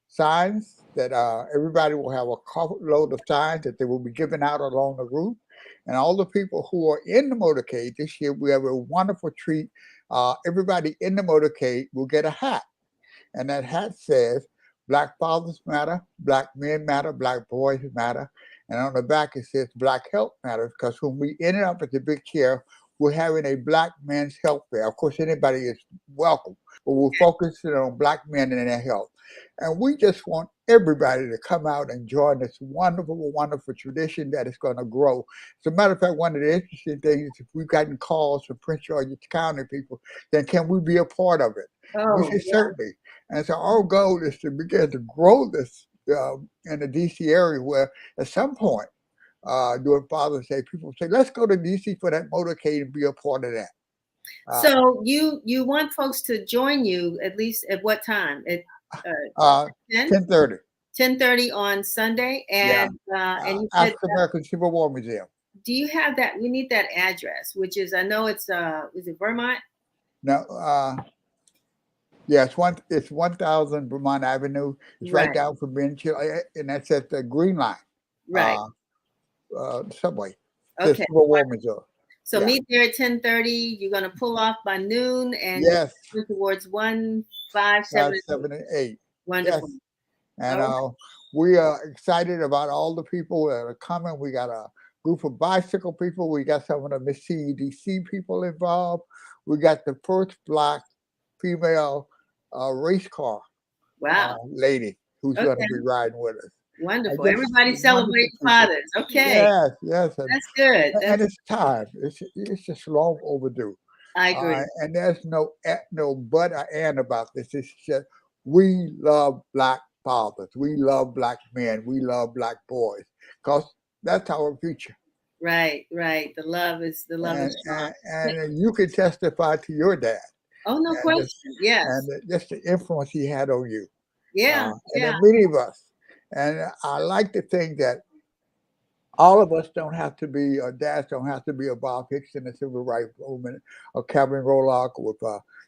signs that everybody will have a carload of signs that they will be given out along the route. And all the people who are in the motorcade this year, we have a wonderful treat. Everybody in the motorcade will get a hat. And that hat says, Black fathers matter, Black men matter, Black boys matter. And on the back it says, Black health matters, because when we ended up at the big chair, we're having a Black men's health fair. Of course, anybody is welcome, but we're focusing on Black men and their health. And we just want everybody to come out and join this wonderful, wonderful tradition that is going to grow. As a matter of fact, one of the interesting things, if we've gotten calls from Prince George's County people, then can we be a part of it? We should certainly. And so our goal is to begin to grow this in the DC area, where at some point during Father's Day, people say, let's go to DC for that motorcade and be a part of that. So you want folks to join you at least at what time? At 10:30. 10:30 on Sunday, and you said African American Civil War Museum. Do you have that? We need that address, which is, I know it's is it Vermont? No, it's 1000 Vermont Avenue. It's right down from Benchill, and that's at the Green Line. Right. Subway. Okay. Civil War Museum. So meet there at 10:30. You're going to pull off by noon and move towards 1, 5, 7, and 8. Wonderful. Yes. And we are excited about all the people that are coming. We got a group of bicycle people. We got some of the Miss CEDC people involved. We got the first Black female race car lady who's going to be riding with us. Wonderful. Everybody celebrates fathers. Okay. Yes. That's good. And it's time. It's just long overdue. I agree. And there's no but or and about this. It's just, we love Black fathers. We love Black men. We love Black boys, because that's our future. Right. The love is and you can testify to your dad. Oh, no question. Yes. And just the influence he had on you. And many of us. And I like to think that all of us don't have to be, or dads don't have to be a Bob Hicks in the civil rights movement, or Calvin Rolock, with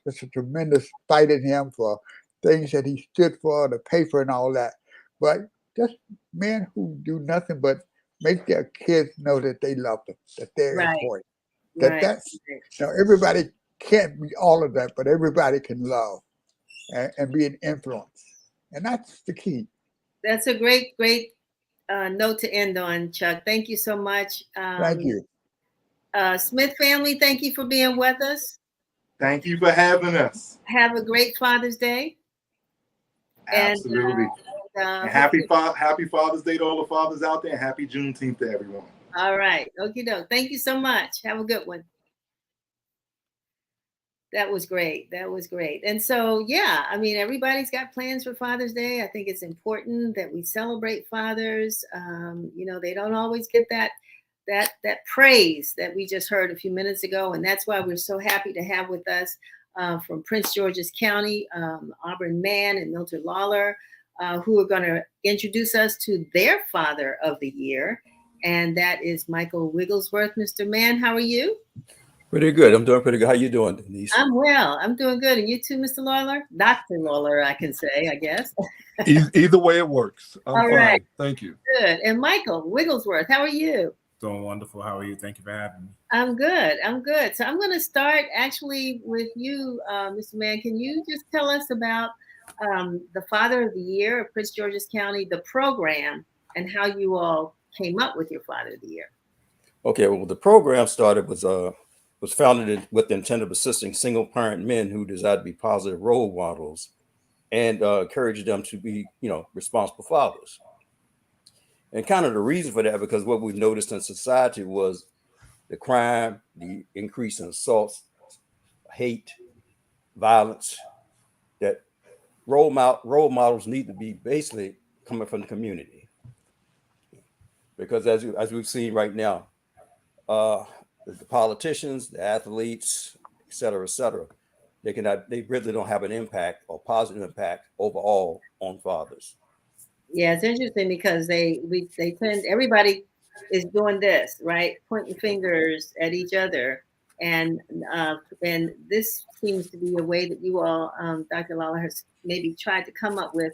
just a tremendous fight in him for things that he stood for, the paper and all that. But just men who do nothing but make their kids know that they love them, that they're important. Everybody can't be all of that, but everybody can love and be an influence. And that's the key. That's a great note to end on, Chuck. Thank you so much. Thank you. Smith family, thank you for being with us. Thank you for having us. Have a great Father's Day. Absolutely. And happy Father's Day to all the fathers out there, and happy Juneteenth to everyone. All right. Okie doke. Thank you so much. Have a good one. That was great. That was great. And so, yeah, I mean, everybody's got plans for Father's Day. I think it's important that we celebrate fathers. You know, they don't always get that praise that we just heard a few minutes ago, and that's why we're so happy to have with us from Prince George's County, Auburn Mann and Mildred Lawler, who are going to introduce us to their Father of the Year, and that is Michael Wigglesworth. Mr. Mann, how are you? Pretty good. I'm doing pretty good. How you doing, Denise? I'm well. I'm doing good. And you too, Mr. Lawler? Dr. Lawler, I can say, I guess. Either way it works. I'm All fine. right. Thank you. Good. And Michael Wigglesworth, how are you? Doing wonderful. How are you? Thank you for having me. I'm good. I'm good. So I'm going to start actually with you, Mr. Mann. Can you just tell us about the Father of the Year of Prince George's County, the program, and how you all came up with your Father of the Year? Okay. Well, the program started was founded with the intent of assisting single parent men who desire to be positive role models and encourage them to be, responsible fathers. And kind of the reason for that, because what we've noticed in society was the crime, the increase in assaults, hate, violence, that role models need to be basically coming from the community. Because as we've seen right now, the politicians, the athletes, et cetera, they really don't have an impact or positive impact overall on fathers. Yeah, it's interesting because they tend, everybody is doing this, right? Pointing fingers at each other. And this seems to be a way that you all, Dr. Lawler, has maybe tried to come up with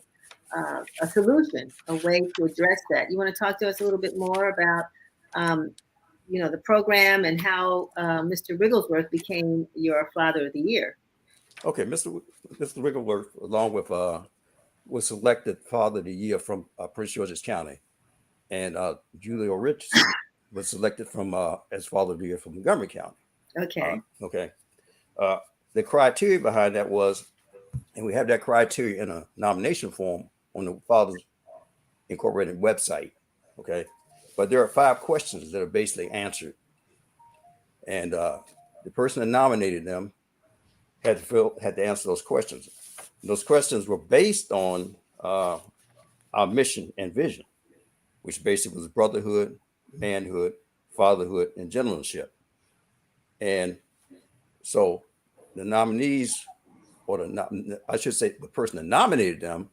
a solution, a way to address that. You want to talk to us a little bit more about the program and how Mr. Wigglesworth became your Father of the Year? Okay, Mr. Wigglesworth, along with was selected Father of the Year from Prince George's County, and Julio Richardson was selected from as Father of the Year from Montgomery County. Okay. The criteria behind that was, and we have that criteria in a nomination form on the Fathers Incorporated website. Okay. But there are 5 questions that are basically answered. And the person that nominated them had to answer those questions. Those questions were based on our mission and vision, which basically was brotherhood, manhood, fatherhood, and gentlemanship. And so the nominees, or I should say the person that nominated them,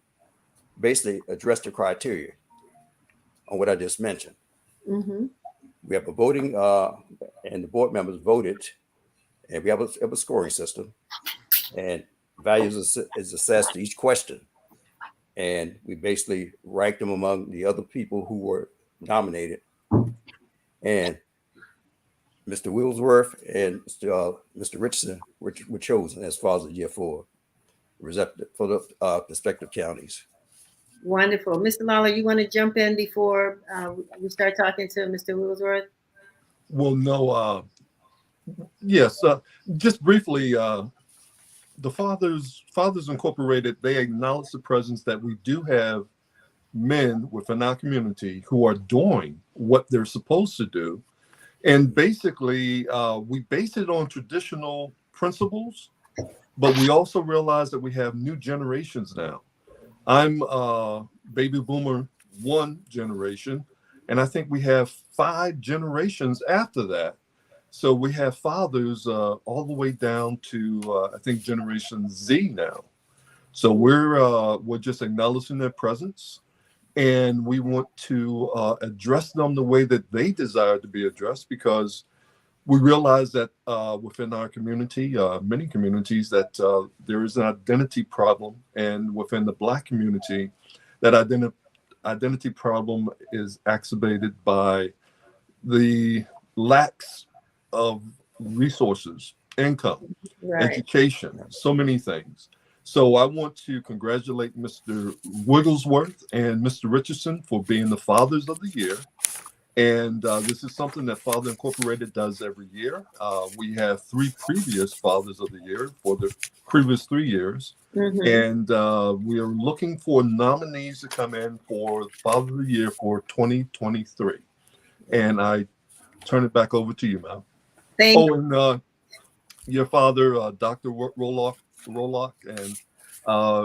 basically addressed the criteria on what I just mentioned. Mm-hmm. We have a voting, and the board members voted, and we have a scoring system, and values is assessed to each question. And we basically ranked them among the other people who were nominated. And Mr. Wigglesworth and Mr. Richardson were chosen as Fathers of the Year for the respective counties. Wonderful. Mr. Lawler, you want to jump in before we start talking to Mr. Wigglesworth? Well, no. Yes. Just briefly, the Fathers Incorporated, they acknowledge the presence that we do have men within our community who are doing what they're supposed to do. And basically, we base it on traditional principles, but we also realize that we have new generations now. I'm baby boomer 1 generation, and I think we have 5 generations after that. So we have fathers all the way down to I think Generation Z now. So we're just acknowledging their presence, and we want to address them the way that they desire to be addressed, because we realize that within our community, many communities, that there is an identity problem, and within the Black community, that identity problem is exacerbated by the lacks of resources, income, education, so many things. So I want to congratulate Mr. Wigglesworth and Mr. Richardson for being the Fathers of the Year. And this is something that Father Incorporated does every year. We have 3 previous Fathers of the Year for the previous 3 years. Mm-hmm. And we are looking for nominees to come in for Father of the Year for 2023. And I turn it back over to you, ma'am. Thank you. And your father, Dr. Roloff, and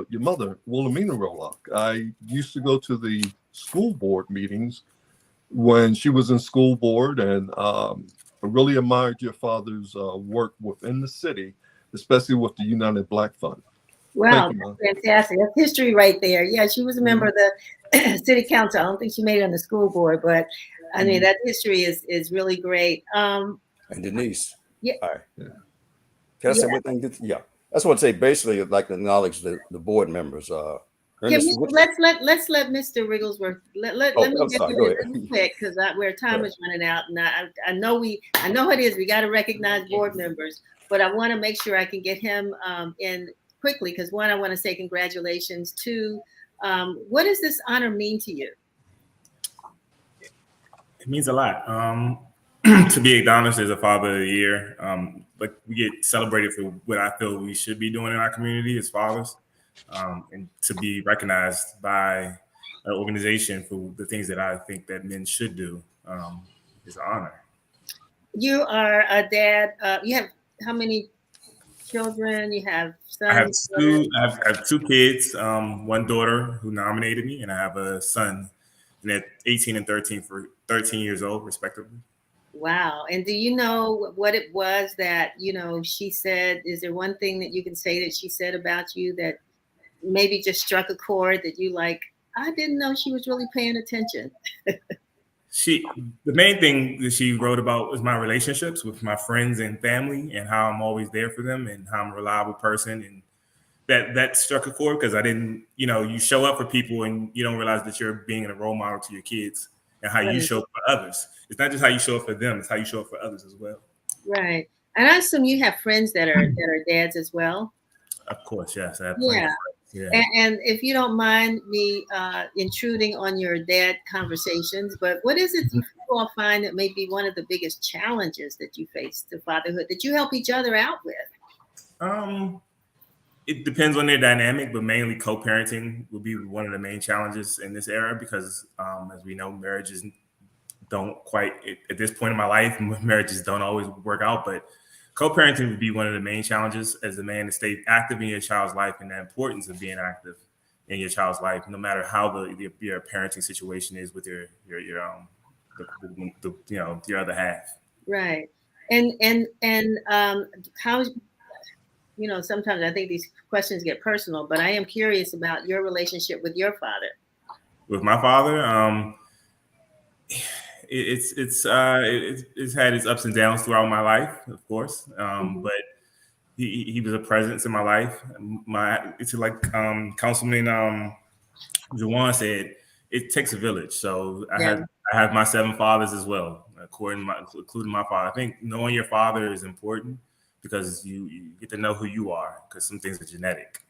your mother, Wilhelmina Roloff. I used to go to the school board meetings when she was in school board, and I really admired your father's work within the city, especially with the United Black Fund. Wow, Thank you, that's fantastic. That's history right there. Yeah, she was a member of the city council. I don't think she made it on the school board, but I mean, that history is really great. And Denise. Yeah. All right. Yeah. Can I say one thing? Yeah. That's what I say. Basically, I'd like to acknowledge the board members. Let's let Mr. Wigglesworth let me get to this real quick because where time is running out, and I know it is. We got to recognize board members, but I want to make sure I can get him in quickly because one, I want to say congratulations. Two, what does this honor mean to you? It means a lot. To be acknowledged as a Father of the Year, like we get celebrated for what I feel we should be doing in our community as fathers, and to be recognized by an organization for the things that I think that men should do is an honor. You are a dad. You have how many children? You have sons? I have two kids, one daughter who nominated me, and I have a son, and at 18 and 13 years old, respectively. Wow. And do you know what it was that, she said? Is there one thing that you can say that she said about you that maybe just struck a chord that you like, I didn't know she was really paying attention? The main thing that she wrote about was my relationships with my friends and family and how I'm always there for them and how I'm a reliable person. And that struck a chord because I didn't, you show up for people and you don't realize that you're being a role model to your kids and how you show up for others. It's not just how you show up for them, it's how you show up for others as well. Right. And I assume you have friends that are dads as well. Of course, yes. I have Yeah. And if you don't mind me intruding on your dad conversations, but what is it you all find that may be one of the biggest challenges that you face to fatherhood that you help each other out with? It depends on their dynamic, but mainly co-parenting would be one of the main challenges in this era because, as we know, marriages don't quite, at this point in my life, marriages don't always work out, but co-parenting would be one of the main challenges as a man to stay active in your child's life and the importance of being active in your child's life, no matter how your parenting situation is with your other half. Right. And how, sometimes I think these questions get personal, but I am curious about your relationship with your father. With my father, it's had its ups and downs throughout my life, of course. But he was a presence in my life. It's like Councilman Jawan said, it takes a village. So I have my 7 fathers as well, including my father. I think knowing your father is important because you get to know who you are because some things are genetic.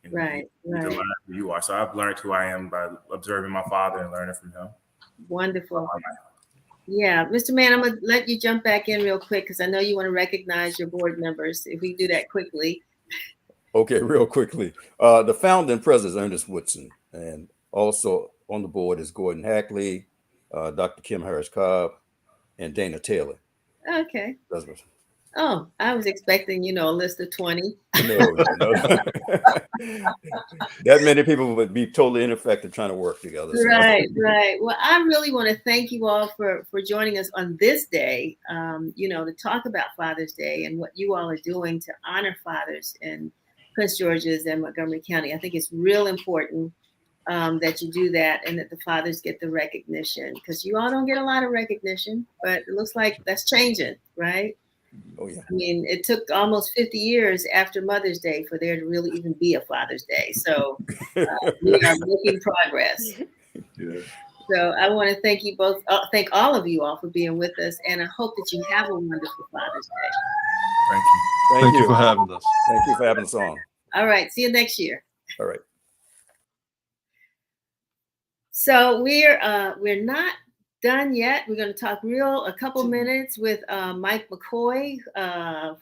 Right. You get to learn who you are. So I've learned who I am by observing my father and learning from him. Wonderful. Yeah, Mr. Mann, I'm going to let you jump back in real quick because I know you want to recognize your board members. If we do that quickly. Okay, real quickly. The founder and president is Ernest Woodson, and also on the board is Gordon Hackley, Dr. Kim Harris-Cobb, and Dana Taylor. Okay. That's Oh, I was expecting, a list of 20. No. That many people would be totally ineffective trying to work together. So. Right. Well, I really want to thank you all for joining us on this day, to talk about Father's Day and what you all are doing to honor fathers in Prince George's and Montgomery County. I think it's real important that you do that and that the fathers get the recognition because you all don't get a lot of recognition, but it looks like that's changing, right? Oh, yeah. I mean, it took almost 50 years after Mother's Day for there to really even be a Father's Day. So we are making progress. Yeah. So I want to thank you both, thank all of you all for being with us. And I hope that you have a wonderful Father's Day. Thank you. Thank you for having us. Thank you for having us on. All right. See you next year. All right. So we're not done yet. We're going to talk a couple minutes with Mike McCoy.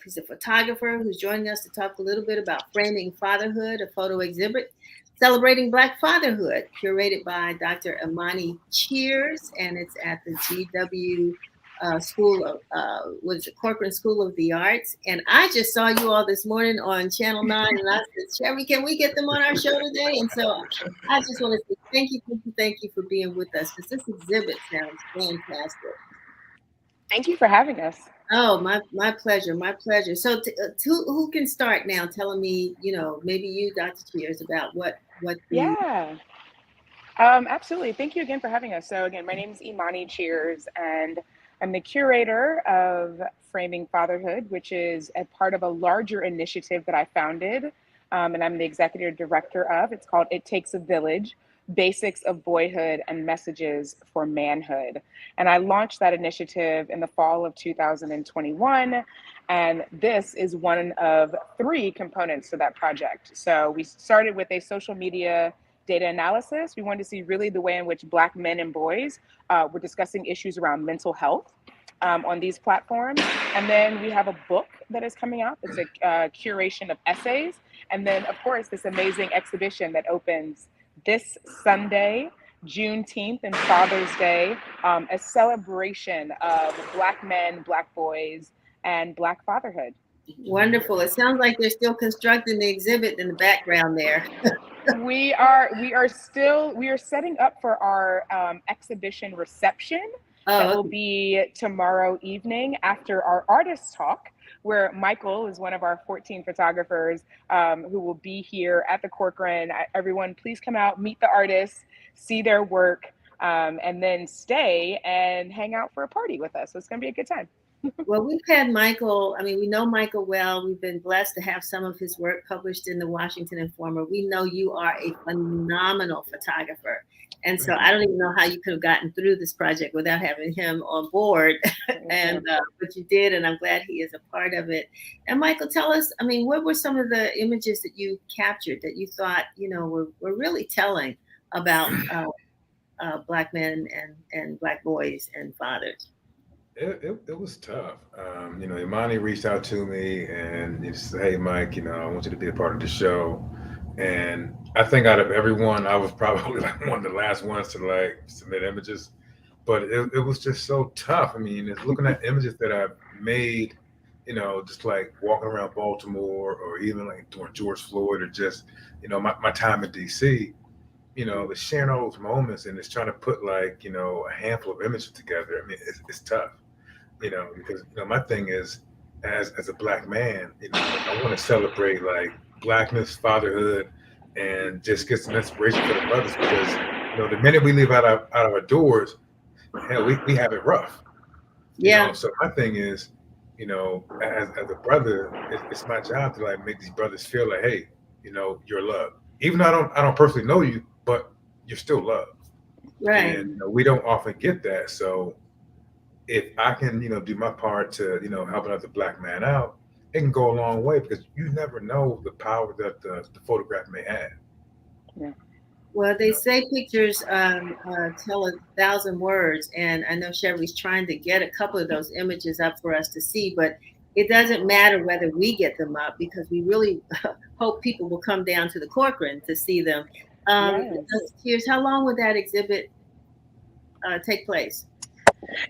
He's a photographer who's joining us to talk a little bit about Framing Fatherhood, a photo exhibit celebrating Black fatherhood, curated by Dr. Imani Cheers, and it's at the GW School of Corcoran School of the Arts, and I just saw you all this morning on Channel 9, and I said, Sherry, can we get them on our show today? And so I just want to say thank you for being with us, because this exhibit sounds fantastic. Thank you for having us. Oh, my pleasure, my pleasure. So who can start now telling me, maybe you, Dr. Cheers, about what Yeah. Absolutely. Thank you again for having us. So again, my name is Imani Cheers, and I'm the curator of Framing Fatherhood, which is a part of a larger initiative that I founded, and I'm the executive director of. It's called It Takes a Village: Basics of Boyhood and Messages for Manhood. And I launched that initiative in the fall of 2021. And this is one of 3 components to that project. So we started with a social media data analysis. We wanted to see really the way in which Black men and boys were discussing issues around mental health on these platforms. And then we have a book that is coming out. It's a curation of essays. And then, of course, this amazing exhibition that opens this Sunday, Juneteenth and Father's Day, a celebration of Black men, Black boys, and Black fatherhood. Wonderful. It sounds like they're still constructing the exhibit in the background there. We are setting up for our exhibition reception. That will be tomorrow evening after our artist talk, where Michael is one of our 14 photographers who will be here at the Corcoran. Everyone, please come out, meet the artists, see their work, and then stay and hang out for a party with us. So it's going to be a good time. Well, we've had Michael. I mean, we know Michael well. We've been blessed to have some of his work published in the Washington Informer. We know you are a phenomenal photographer. And so I don't even know how you could have gotten through this project without having him on board. But you did, and I'm glad he is a part of it. And Michael, tell us, I mean, what were some of the images that you captured that you thought, were really telling about Black men and Black boys and fathers? It was tough. Imani reached out to me and he said, "Hey, Mike, I want you to be a part of the show." And I think out of everyone, I was probably like one of the last ones to submit images. But it was just so tough. I mean, it's looking at images that I've made, just like walking around Baltimore, or even like during George Floyd, or just, my time in DC. It's sharing all those moments, and it's trying to put a handful of images together. I mean, it's tough. Because my thing is, as a Black man, I want to celebrate Blackness, fatherhood, and just get some inspiration for the brothers, because the minute we leave out of our doors, hell, we have it rough. Yeah. So my thing is, as a brother, it's my job to make these brothers feel like, hey, you're loved. Even though I don't personally know you, but you're still loved. Right. And we don't often get that. So if I can, do my part to, help another Black man out, it can go a long way, because you never know the power that the photograph may have. Yeah. Well, they say pictures tell 1,000 words, and I know Sherry's trying to get a couple of those images up for us to see, but it doesn't matter whether we get them up, because we really hope people will come down to the Corcoran to see them. Cheers, how long would that exhibit take place?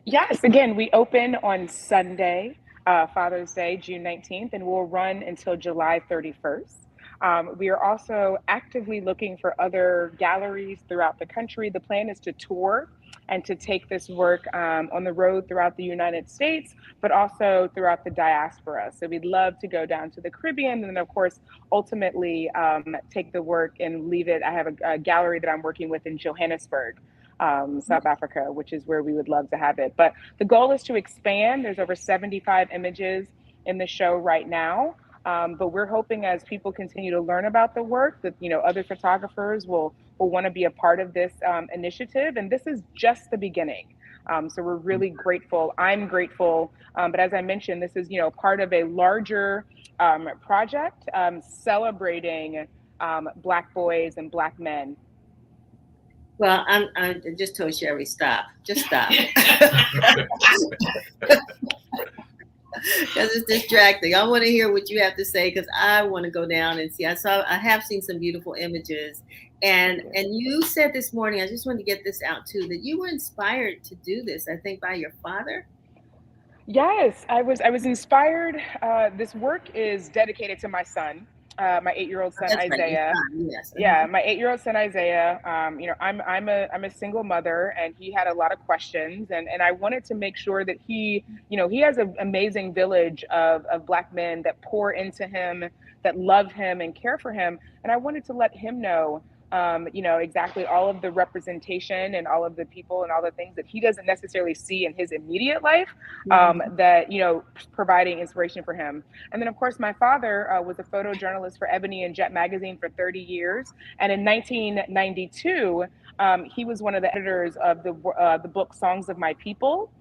Yes, again, we open on Sunday, Father's Day, June 19th, and we'll run until July 31st. We are also actively looking for other galleries throughout the country. The plan is to tour and to take this work on the road throughout the United States, but also throughout the diaspora. So we'd love to go down to the Caribbean, and then, of course, ultimately take the work and leave it. I have a gallery that I'm working with in Johannesburg, South Africa, which is where we would love to have it. But the goal is to expand. There's over 75 images in the show right now. But we're hoping, as people continue to learn about the work, that other photographers will want to be a part of this initiative. And this is just the beginning. So we're really grateful. I'm grateful. But as I mentioned, this is part of a larger project celebrating Black boys and Black men. Well, I just told Sherry, stop. Just stop. Because it's distracting. I want to hear what you have to say, because I want to go down and see. I have seen some beautiful images, and you said this morning, I just wanted to get this out too, that you were inspired to do this, I think, by your father. Yes, I was inspired. This work is dedicated to my son, my 8-year-old son That's right. Your Isaiah. son, yes. Yeah, my 8-year-old son Isaiah. I'm a single mother, and he had a lot of questions, and I wanted to make sure that he has an amazing village of Black men that pour into him, that love him and care for him, and I wanted to let him know. Exactly all of the representation and all of the people and all the things that he doesn't necessarily see in his immediate life, that, providing inspiration for him. And then, of course, my father was a photojournalist for Ebony and Jet magazine for 30 years. And in 1992, he was one of the editors of the book Songs of My People.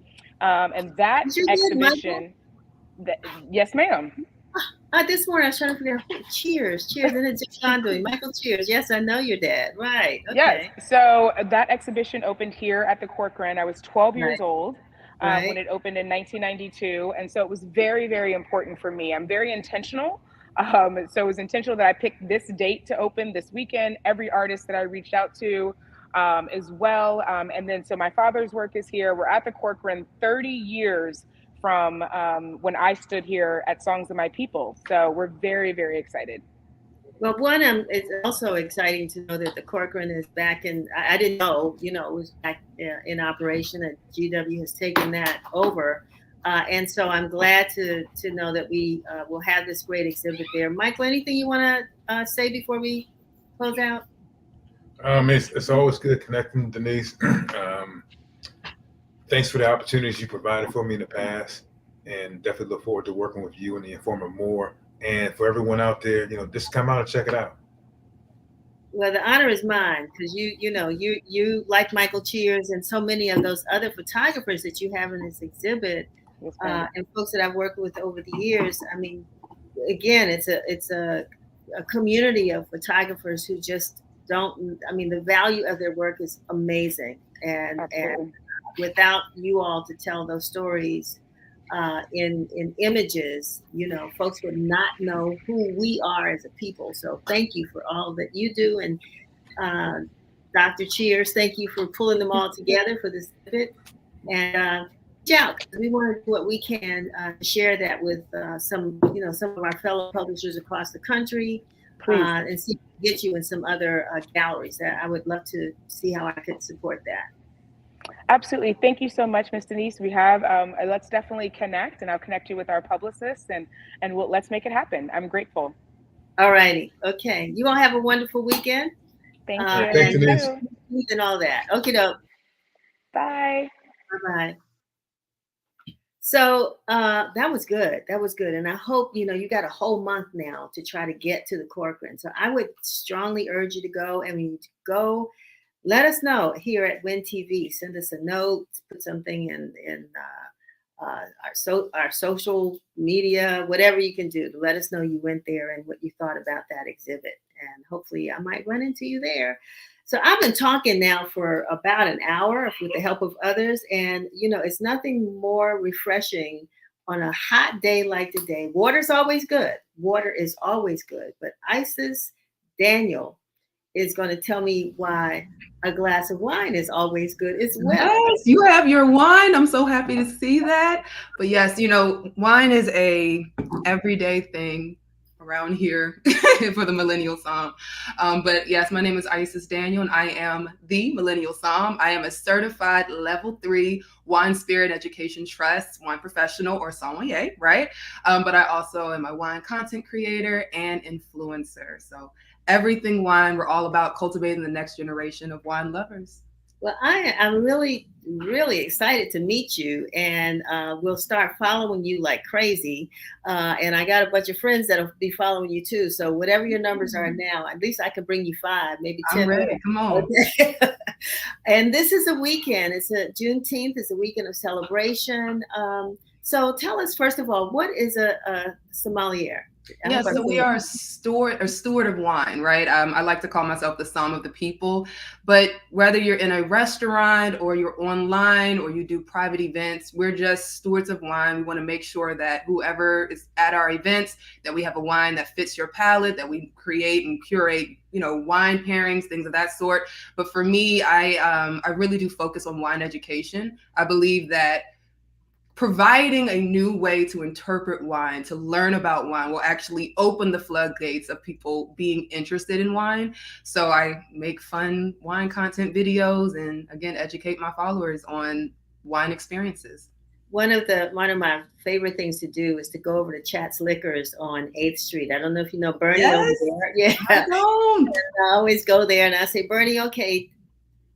And that exhibition, yes, ma'am. This morning I was trying to figure out Cheers, and then John doing Michael Cheers. Yes, I know your dad. Right. Okay. Yes. So that exhibition opened here at the Corcoran. I was 12 years old when it opened in 1992, and so it was very, very important for me. I'm very intentional. So it was intentional that I picked this date to open this weekend. Every artist that I reached out to as well, and then so my father's work is here. We're at the Corcoran 30 years from when I stood here at Songs of My People. So we're very, very excited. Well, it's also exciting to know that the Corcoran is back in, I didn't know, it was back in operation, and GW has taken that over. And so I'm glad to know that we will have this great exhibit there. Michael, anything you want to say before we close out? It's always good connecting, Denise. Thanks for the opportunities you provided for me in the past, and definitely look forward to working with you and the Informer more. And for everyone out there, just come out and check it out. Well, the honor is mine, because you like Michael Cheers and so many of those other photographers that you have in this exhibit, and folks that I've worked with over the years. I mean, again, it's a community of photographers who just don't. I mean, the value of their work is amazing, and without you all to tell those stories in images, folks would not know who we are as a people. So thank you for all that you do. And Dr. Cheers, thank you for pulling them all together for this exhibit. And reach out. We want to do what we can to share that with some of our fellow publishers across the country, and see if we can get you in some other galleries. I would love to see how I could support that. Absolutely. Thank you so much, Ms. Denise. We have, let's definitely connect, and I'll connect you with our publicists, and let's make it happen. I'm grateful. All righty. Okay. You all have a wonderful weekend. Thank you. Thank you, Denise. And all that. Okay, doke. Bye. Bye-bye. So that was good. That was good. And I hope, you got a whole month now to try to get to the Corcoran. So I would strongly urge you to go. And when you go, let us know here at WIN TV. Send us a note, put something in our social media, whatever you can do to let us know you went there and what you thought about that exhibit. And hopefully I might run into you there. So I've been talking now for about an hour with the help of others. And, it's nothing more refreshing on a hot day like today. Water's always good. Water is always good. But Isis Daniel is going to tell me why a glass of wine is always good as well. Yes, you have your wine. I'm so happy to see that. But yes, wine is a everyday thing around here for the Millennial Somm. But yes, my name is Isis Daniel, and I am the Millennial Somm. I am a certified level 3 wine spirit education trust wine professional, or sommelier, right? But I also am a wine content creator and influencer. So everything wine, we're all about cultivating the next generation of wine lovers. Well, I'm really, really excited to meet you, and we'll start following you like crazy. And I got a bunch of friends that'll be following you too. So whatever your numbers are now, at least I can bring you 5, maybe 10. I'm ready. Come on. Okay. And this is a weekend. It's Juneteenth is a weekend of celebration. So tell us, first of all, what is a sommelier? Yeah, so we are a steward of wine, right? I like to call myself the Somm of the people. But whether you're in a restaurant or you're online or you do private events, we're just stewards of wine. We want to make sure that whoever is at our events, that we have a wine that fits your palate, that we create and curate, wine pairings, things of that sort. But for me, I really do focus on wine education. I believe that providing a new way to interpret wine, to learn about wine, will actually open the floodgates of people being interested in wine. So I make fun wine content videos and, again, educate my followers on wine experiences. One of my favorite things to do is to go over to Chat's Liquors on 8th Street. I don't know if you know Bernie over there. Yeah. I don't. I always go there and I say, Bernie, okay,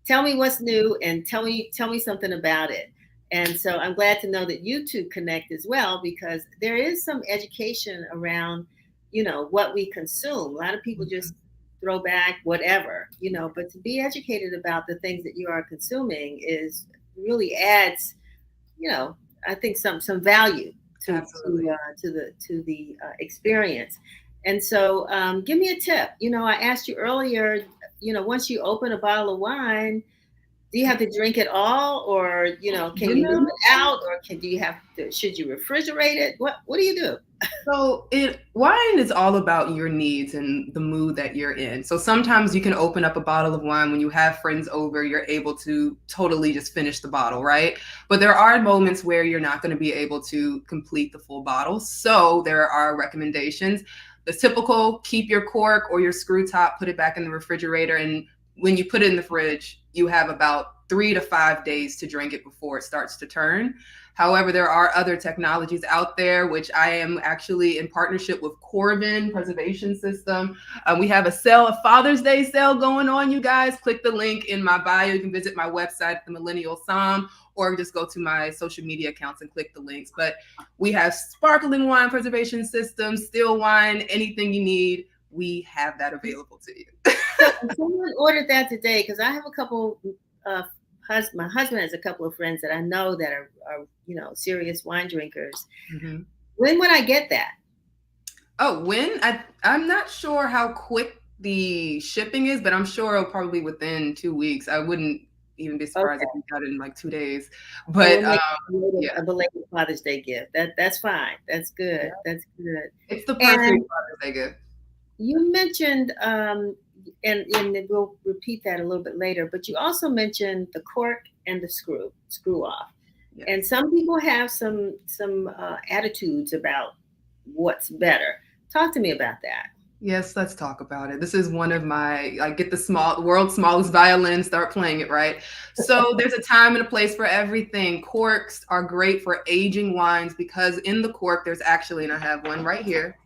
tell me what's new and tell me something about it. And so I'm glad to know that you two connect as well, because there is some education around, what we consume. A lot of people just throw back whatever, but to be educated about the things that you are consuming really adds, I think some value to the experience. And so give me a tip. I asked you earlier, once you open a bottle of wine, do you have to drink it all, or can you leave it out, or should you refrigerate it? What do you do? So wine is all about your needs and the mood that you're in. So sometimes you can open up a bottle of wine when you have friends over, you're able to totally just finish the bottle, right? But there are moments where you're not going to be able to complete the full bottle. So there are recommendations. The typical, keep your cork or your screw top, put it back in the refrigerator, and when you put it in the fridge, you have about 3 to 5 days to drink it before it starts to turn. However, there are other technologies out there, which I am actually in partnership with Coravin Preservation System. We have a Father's Day sale going on, you guys. Click the link in my bio. You can visit my website, The Millennial Somm, or just go to my social media accounts and click the links. But we have sparkling wine preservation systems, still wine, anything you need. We have that available to you. Someone ordered that today, because I have a couple my husband has a couple of friends that I know that are serious wine drinkers. Mm-hmm. When would I get that? Oh, when? I'm not sure how quick the shipping is, but I'm sure it'll probably be within 2 weeks. I wouldn't even be surprised if you got it in like 2 days. But a belated Father's Day gift. That's fine. That's good. Yeah. That's good. It's the perfect Father's Day gift. You mentioned, and we'll repeat that a little bit later, but you also mentioned the cork and the screw off. Yes. And some people have some attitudes about what's better. Talk to me about that. Yes, let's talk about it. This is one of I get the world's smallest violin, start playing it, right? So there's a time and a place for everything. Corks are great for aging wines because in the cork, there's actually, and I have one right here,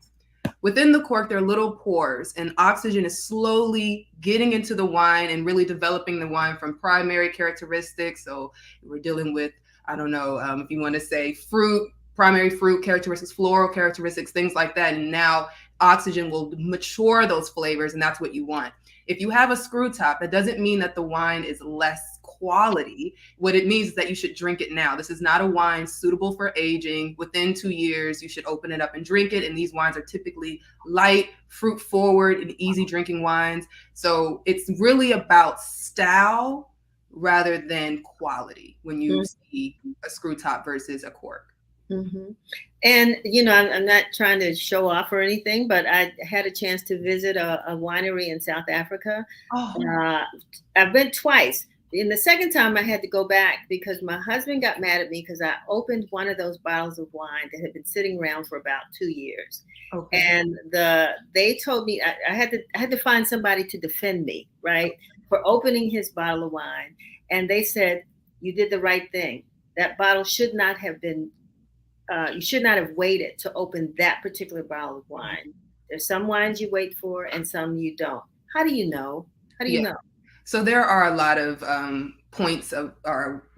within the cork, there are little pores, and oxygen is slowly getting into the wine and really developing the wine from primary characteristics. So we're dealing with, I don't know, if you want to say primary fruit characteristics, floral characteristics, things like that. And now oxygen will mature those flavors, and that's what you want. If you have a screw top, that doesn't mean that the wine is less quality. What it means is that you should drink it now. This is not a wine suitable for aging. Within 2 years, you should open it up and drink it. And these wines are typically light, fruit forward, and easy drinking wines. So it's really about style rather than quality when you see a screw top versus a cork. Mm-hmm. And, I'm not trying to show off or anything, but I had a chance to visit a winery in South Africa. Oh. I've been twice. In the second time, I had to go back because my husband got mad at me because I opened one of those bottles of wine that had been sitting around for about 2 years. Okay. And they told me I had to find somebody to defend me, right, for opening his bottle of wine. And they said, you did the right thing. That bottle should not have been, you should not have waited to open that particular bottle of wine. There's some wines you wait for and some you don't. How do you know? How do you know? So there are a lot of points or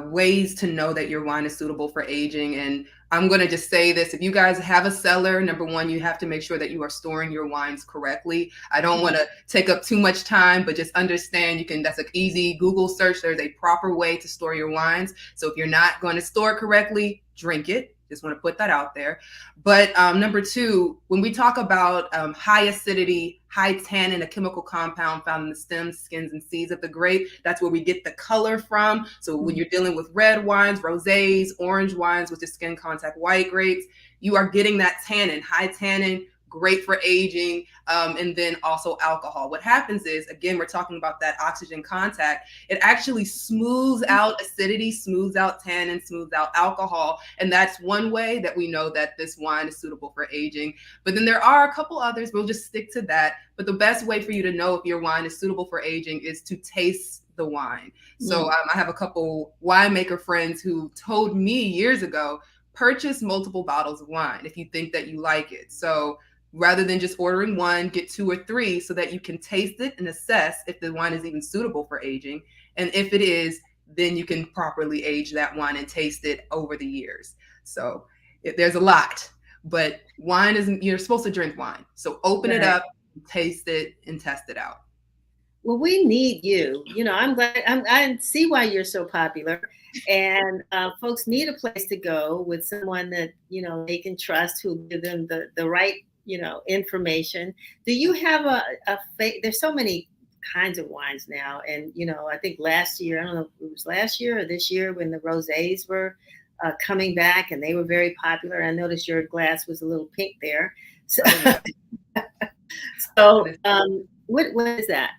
ways to know that your wine is suitable for aging. And I'm going to just say this. If you guys have a cellar, number one, you have to make sure that you are storing your wines correctly. I don't want to take up too much time, but just understand that's an easy Google search. There's a proper way to store your wines. So if you're not going to store it correctly, drink it. Just want to put that out there. But number two, when we talk about high acidity, high tannin, a chemical compound found in the stems, skins, and seeds of the grape, that's where we get the color from. So when you're dealing with red wines, rosés, orange wines, which is skin contact white grapes, you are getting that tannin, high tannin, great for aging, and then also alcohol. What happens is, again, we're talking about that oxygen contact. It actually smooths out acidity, smooths out tannin, smooths out alcohol. And that's one way that we know that this wine is suitable for aging. But then there are a couple others. We'll just stick to that. But the best way for you to know if your wine is suitable for aging is to taste the wine. So I have a couple winemaker friends who told me years ago, purchase multiple bottles of wine if you think that you like it. So rather than just ordering one, get 2 or 3 so that you can taste it and assess if the wine is even suitable for aging. And if it is, then you can properly age that wine and taste it over the years. So there's a lot, but wine isn't, you're supposed to drink wine. So open it up, taste it, and test it out. Well, we need you. You know, I'm glad. I see why you're so popular, and folks need a place to go with someone that, you know, they can trust, who give them the right, you know, information. Do you have a there's so many kinds of wines now, and you know, I think last year, I don't know if it was last year or this year, when the rosés were coming back, and they were very popular. I noticed your glass was a little pink there. So, what is that?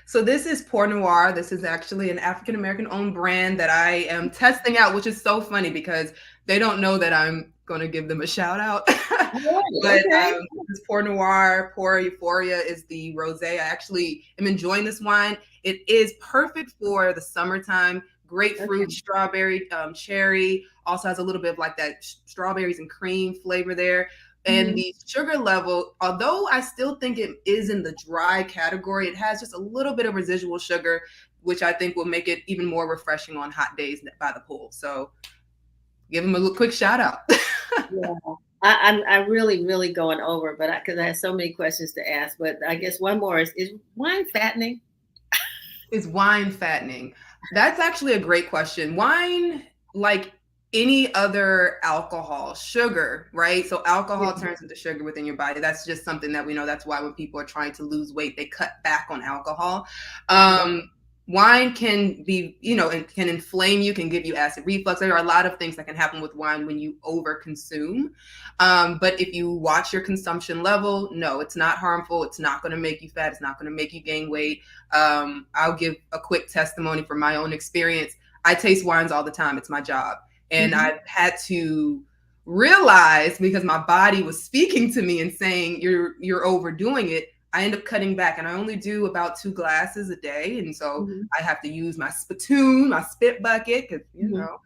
So this is Pour Noir. This is actually an African-American owned brand that I am testing out, which is so funny because they don't know that I'm going to give them a shout out. But this Pour Noir, Pour Euphoria is the rosé. I actually am enjoying this wine. It is perfect for the summertime. Grapefruit, strawberry, cherry. Also has a little bit of like that strawberries and cream flavor there. And the sugar level, although I still think it is in the dry category, it has just a little bit of residual sugar, which I think will make it even more refreshing on hot days by the pool. So give them a little quick shout out. Yeah, I'm really going over, but because I have so many questions to ask. But I guess one more is wine fattening? Is wine fattening? That's actually a great question. Wine, like any other alcohol, sugar, right? So alcohol turns into sugar within your body. That's just something that we know. That's why when people are trying to lose weight, they cut back on alcohol. Wine can be, you know, it can inflame you, can give you acid reflux. There are a lot of things that can happen with wine when you over consume. But if you watch your consumption level, no, it's not harmful. It's not going to make you fat. It's not going to make you gain weight. I'll give a quick testimony from my own experience. I taste wines all the time. It's my job. And I've had to realize, because my body was speaking to me and saying, you're overdoing it. I end up cutting back, and I only do about 2 glasses a day. And so I have to use my spittoon, my spit bucket, because, you know,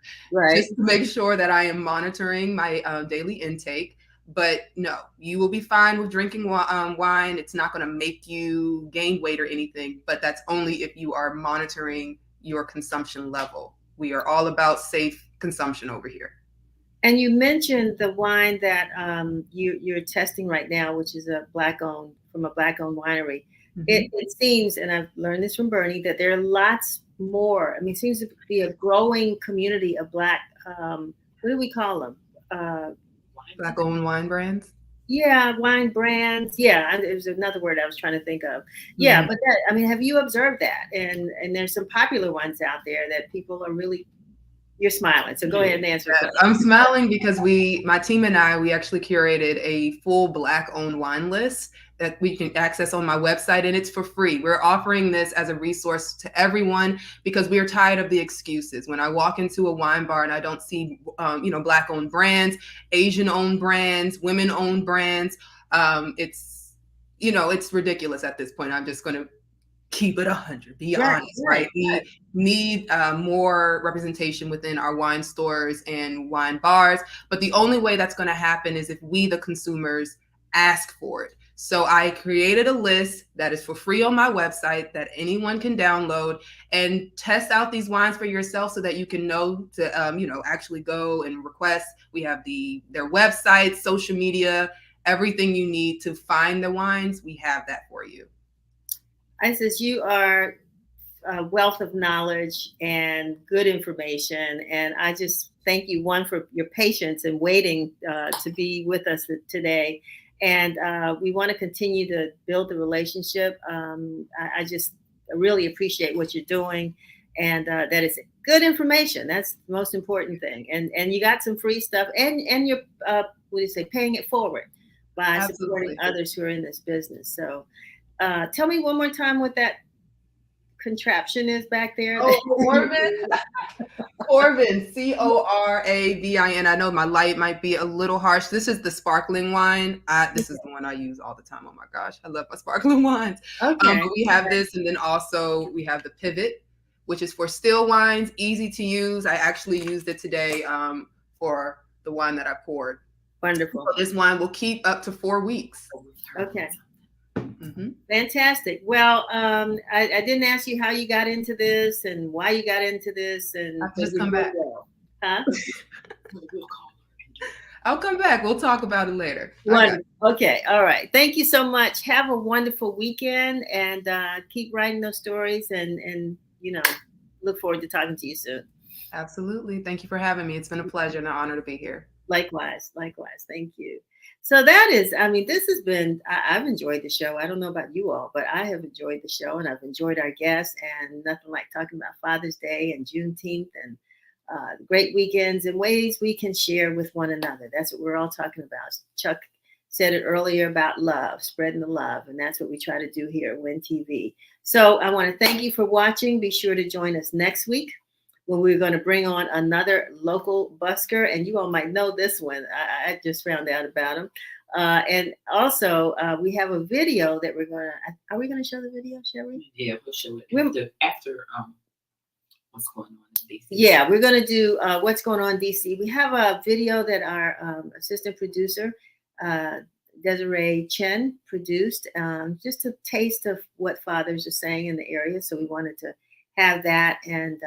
just to make sure that I am monitoring my daily intake. But no, you will be fine with drinking wine. It's not going to make you gain weight or anything, but that's only if you are monitoring your consumption level. We are all about safe consumption over here. And you mentioned the wine that you're testing right now, which is from a Black-owned winery. It seems, and I've learned this from Bernie, that there are lots more. I mean, it seems to be a growing community of Black, what do we call them? Black-owned wine brands? Yeah, wine brands. Yeah, there's another word I was trying to think of. Yeah, but that, I mean, have you observed that? And there's some popular ones out there that people are really. You're smiling, so go ahead and answer. I'm smiling because my team and I, we actually curated a full Black-owned wine list that we can access on my website, and it's for free. We're offering this as a resource to everyone because we are tired of the excuses. When I walk into a wine bar and I don't see, Black-owned brands, Asian-owned brands, women-owned brands, it's ridiculous at this point. I'm just going to keep it 100, be honest, right? We need more representation within our wine stores and wine bars. But the only way that's going to happen is if we, the consumers, ask for it. So I created a list that is for free on my website that anyone can download and test out these wines for yourself so that you can know to, actually go and request. We have their website, social media, everything you need to find the wines. We have that for you. Isis, you are a wealth of knowledge and good information. And I just thank you, one, for your patience and waiting to be with us today. And we want to continue to build the relationship. I just really appreciate what you're doing, and that it's good information. That's the most important thing. And you got some free stuff, and you're paying it forward. by Absolutely. supporting others who are in this business. So tell me one more time what that contraption is back there. Oh, Coravin. Coravin, Coravin. I know my light might be a little harsh. This is the sparkling wine. This is the one I use all the time. Oh my gosh, I love my sparkling wines. Okay. But we have this, and then also we have the Pivot, which is for still wines, easy to use. I actually used it today for the wine that I poured. Wonderful. So this wine will keep up to 4 weeks. Okay. Fantastic. Well, I didn't ask you how you got into this and why you got into this, and I'll just come back. Huh? I'll come back. We'll talk about it later. Okay. All right. Thank you so much. Have a wonderful weekend, and keep writing those stories, and look forward to talking to you soon. Absolutely. Thank you for having me. It's been a pleasure and an honor to be here. Likewise. Thank you. So that is, this has been, I've enjoyed the show. I don't know about you all, but I have enjoyed the show, and I've enjoyed our guests, and nothing like talking about Father's Day and Juneteenth and great weekends and ways we can share with one another. That's what we're all talking about. Chuck said it earlier about love, spreading the love, and that's what we try to do here at WIN TV. So I want to thank you for watching. Be sure to join us next week, when we're going to bring on another local busker, and you all might know this one. I just found out about him. And also, we have a video that are we going to show the video, shall we? Yeah, we'll show it after what's going on in DC. Yeah, we're going to do what's going on in DC. We have a video that our assistant producer, Desiree Chen, produced, just a taste of what fathers are saying in the area. So we wanted to have that. And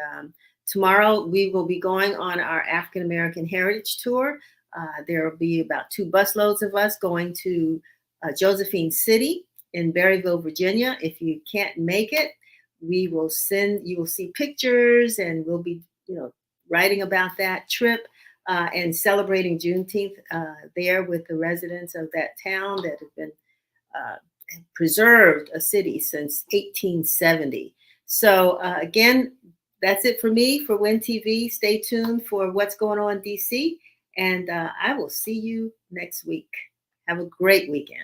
tomorrow, we will be going on our African American Heritage Tour. There will be about 2 busloads of us going to Josephine City in Berryville, Virginia. If you can't make it, you will see pictures, and we'll be, writing about that trip and celebrating Juneteenth there with the residents of that town that have been preserved a city since 1870. So again, that's it for me for WIN TV. Stay tuned for what's going on in DC, and I will see you next week. Have a great weekend.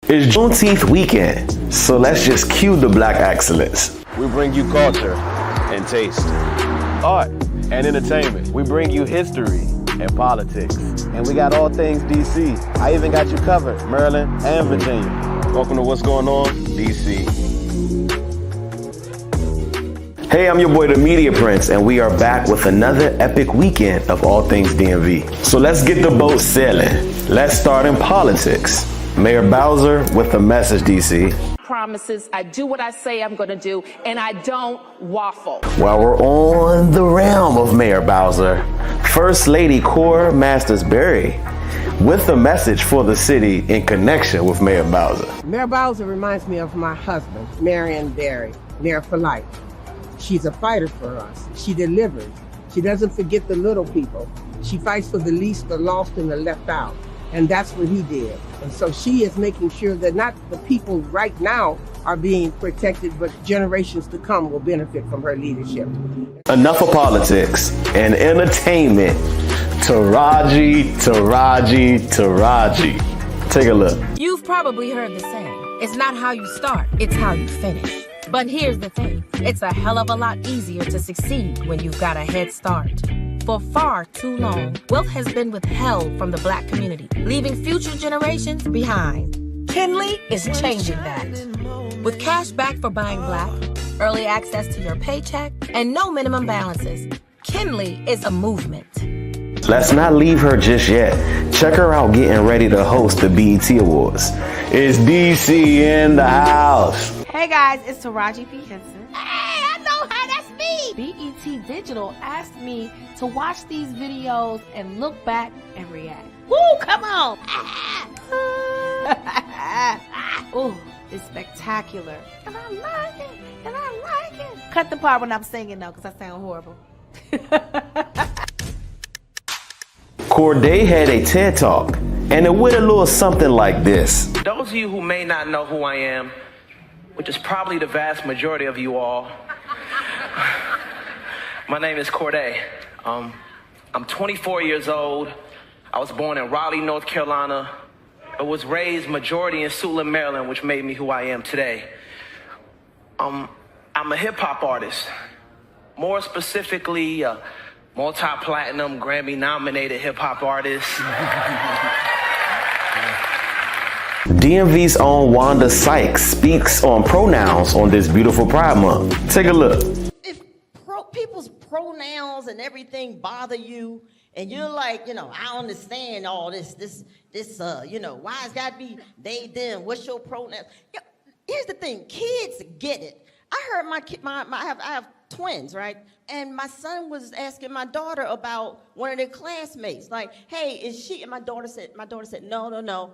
It's Juneteenth weekend, so let's just cue the Black excellence. We bring you culture and taste, art and entertainment. We bring you history and politics. And we got all things DC. I even got you covered, Maryland and Virginia. Welcome to What's Going On, DC. Hey, I'm your boy, the Media Prince, and we are back with another epic weekend of all things DMV. So let's get the boat sailing. Let's start in politics. Mayor Bowser with a message, DC. Promises, I do what I say I'm going to do, and I don't waffle. While we're on the realm of Mayor Bowser, First Lady Cora Masters Berry with a message for the city in connection with Mayor Bowser. Mayor Bowser reminds me of my husband, Marion Berry, Mayor for Life. She's a fighter for us. She delivers. She doesn't forget the little people. She fights for the least, the lost, and the left out. And that's what he did. And so she is making sure that not the people right now are being protected, but generations to come will benefit from her leadership. Enough of politics and entertainment. Taraji. Take a look. You've probably heard the saying, it's not how you start, it's how you finish. But here's the thing, it's a hell of a lot easier to succeed when you've got a head start. For far too long, wealth has been withheld from the Black community, leaving future generations behind. Kinley is changing that. With cash back for buying Black, early access to your paycheck, and no minimum balances, Kinley is a movement. Let's not leave her just yet. Check her out getting ready to host the BET Awards. It's DC in the house. Hey guys, it's Taraji P. Henson. Hey, I know her, that's me! BET Digital asked me to watch these videos and look back and react. Woo, come on! Ooh, it's spectacular. And I like it. Cut the part when I'm singing though, because I sound horrible. Corday had a TED Talk. And it went a little something like this. Those of you who may not know who I am, which is probably the vast majority of you all, my name is Corday. I'm 24 years old. I was born in Raleigh, North Carolina. I was raised majority in Suitland, Maryland, which made me who I am today. I'm a hip-hop artist. More specifically, a multi-platinum, Grammy-nominated hip-hop artist. DMV's own Wanda Sykes speaks on pronouns on this beautiful Pride Month. Take a look. If people's pronouns and everything bother you, and you're like, I understand all this, why it's got to be they, them, what's your pronoun? Here's the thing, kids get it. I heard I have twins, right? And my son was asking my daughter about one of their classmates, like, hey, is she? And my daughter said, no.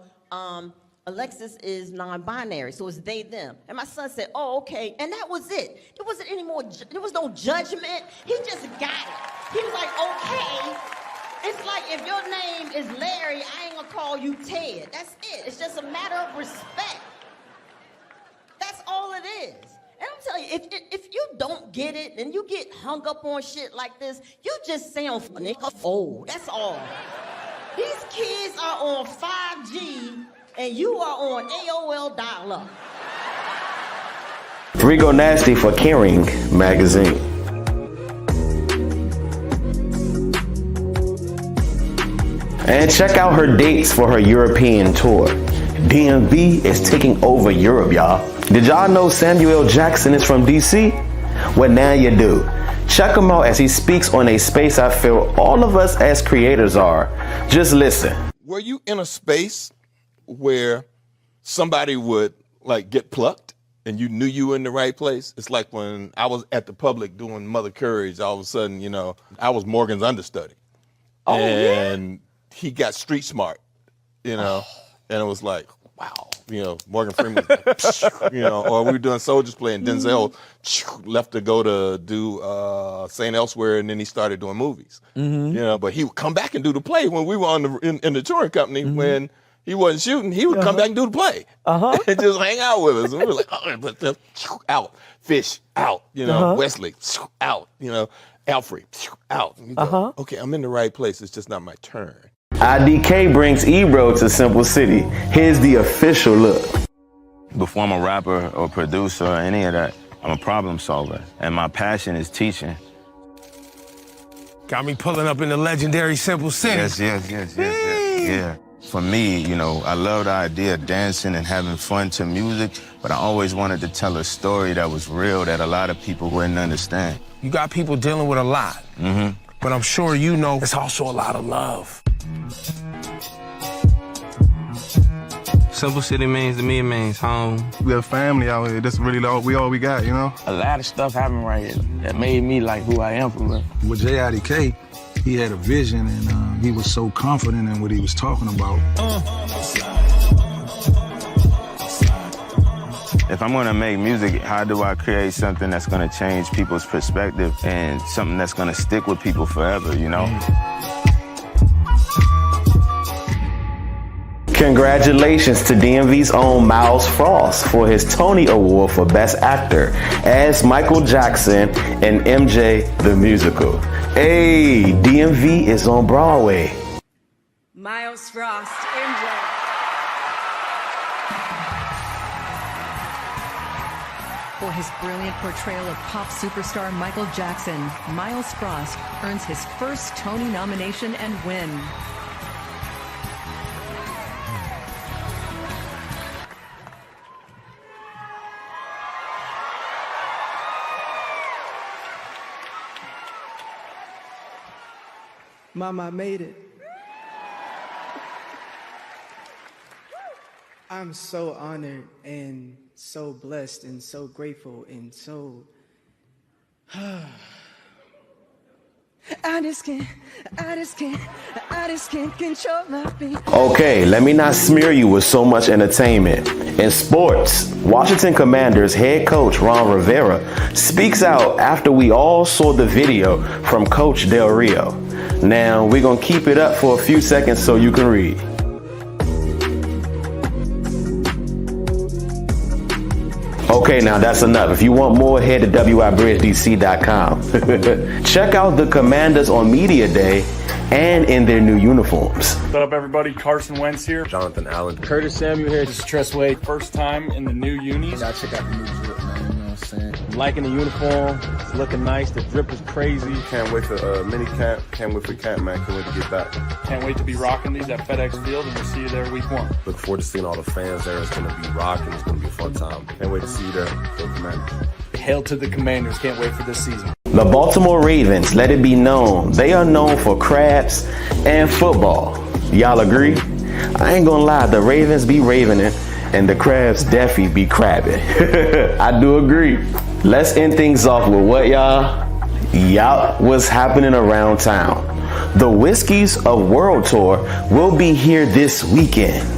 Alexis is non-binary, so it's they, them. And my son said, oh, okay. And that was it. There wasn't any more, there was no judgment. He just got it. He was like, okay. It's like if your name is Larry, I ain't gonna call you Ted. That's it. It's just a matter of respect. That's all it is. And I'm telling you, if you don't get it and you get hung up on shit like this, you just sound old. That's all. These kids are on 5G and you are on AOL dial-up. Rigo Nasty for Kering magazine. And check out her dates for her European tour. DMV is taking over Europe, y'all. Did y'all know Samuel Jackson is from DC? Well, now you do. Check him out as he speaks on a space I feel all of us as creators are. Just listen. Were you in a space where somebody would get plucked and you knew you were in the right place? It's like when I was at the Public doing Mother Courage, all of a sudden, I was Morgan's understudy. Oh, and he got street smart, and it was like, wow, Morgan Freeman, or we were doing Soldier's Play and Denzel left to go to do St. Elsewhere, and then he started doing movies. But he would come back and do the play when we were in the touring company. When he wasn't shooting, he would come back and do the play and just hang out with us. And we were like, oh, but out, Fish out, Wesley out, Alfred out. And you go, okay, I'm in the right place. It's just not my turn. IDK brings Ebro to Simple City. Here's the official look. Before I'm a rapper or producer or any of that, I'm a problem solver. And my passion is teaching. Got me pulling up in the legendary Simple City. Yes. Yeah. For me, I love the idea of dancing and having fun to music, but I always wanted to tell a story that was real that a lot of people wouldn't understand. You got people dealing with a lot, but I'm sure it's also a lot of love. Simple City to me, it means home. We have family out here. That's really all we got, A lot of stuff happened right here that made me like who I am for real. With JIDK, he had a vision and he was so confident in what he was talking about. If I'm gonna make music, how do I create something that's gonna change people's perspective and something that's gonna stick with people forever, Congratulations to DMV's own Miles Frost for his Tony Award for Best Actor as Michael Jackson in MJ the Musical. Hey, DMV is on Broadway. Miles Frost, MJ. For his brilliant portrayal of pop superstar Michael Jackson, Miles Frost earns his first Tony nomination and win. Mama, I made it. I'm so honored and so blessed and so grateful and so... I just can't control my feet. Okay, let me not smear you with so much entertainment. In sports, Washington Commanders head coach Ron Rivera speaks out after we all saw the video from Coach Del Rio. Now, we're going to keep it up for a few seconds so you can read. Okay, now that's enough. If you want more, head to wibridgedc.com. Check out the Commanders on Media Day and in their new uniforms. What up, everybody? Carson Wentz here. Jonathan Allen. Curtis Samuel here. This is Tress Wade. First time in the new unis. Gotta check out the new drip, man. You know what I'm saying? I'm liking the uniform. It's looking nice. The drip is crazy. Can't wait for mini camp. Can't wait for camp, man. Can't wait to get back. Can't wait to be rocking these at FedEx Field, and we'll see you there week 1. Look forward to seeing all the fans there. It's going to be rocking. It's going to be a fun time. Can't wait to see you there. Go Commanders. Hail to the Commanders. Can't wait for this season. The Baltimore Ravens, let it be known, they are known for crabs and football. Y'all agree? I ain't gonna lie, the Ravens be ravening and the crabs definitely be crabbing. I do agree. Let's end things off with what, y'all? Yup, what's happening around town. The Whiskies of World Tour will be here this weekend.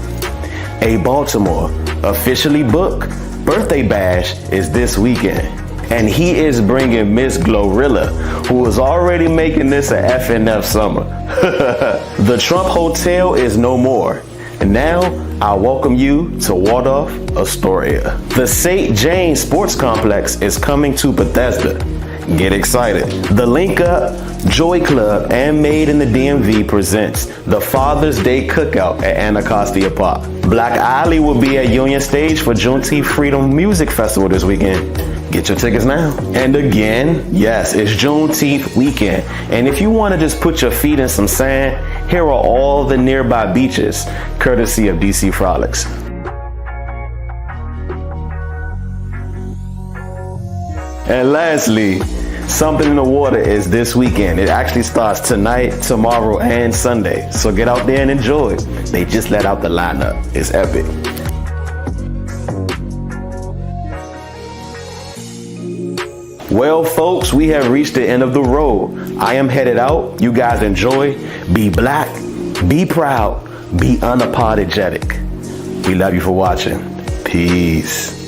A Baltimore officially booked birthday bash is this weekend. And he is bringing Miss Glorilla, who is already making this a FNF summer. The Trump Hotel is no more. And now, I welcome you to Waldorf Astoria. The St. James Sports Complex is coming to Bethesda. Get excited. The Link Up, Joy Club, and Made in the DMV presents the Father's Day Cookout at Anacostia Park. Black Alley will be at Union Stage for Juneteenth Freedom Music Festival this weekend. Get your tickets now. And again, yes, it's Juneteenth weekend. And if you want to just put your feet in some sand, here are all the nearby beaches, courtesy of DC Frolics. And lastly, Something in the Water is this weekend. It actually starts tonight, tomorrow, and Sunday. So get out there and enjoy it. They just let out the lineup. It's epic. Well, folks, we have reached the end of the road. I am headed out. You guys enjoy. Be black, be proud, be unapologetic. We love you for watching. Peace.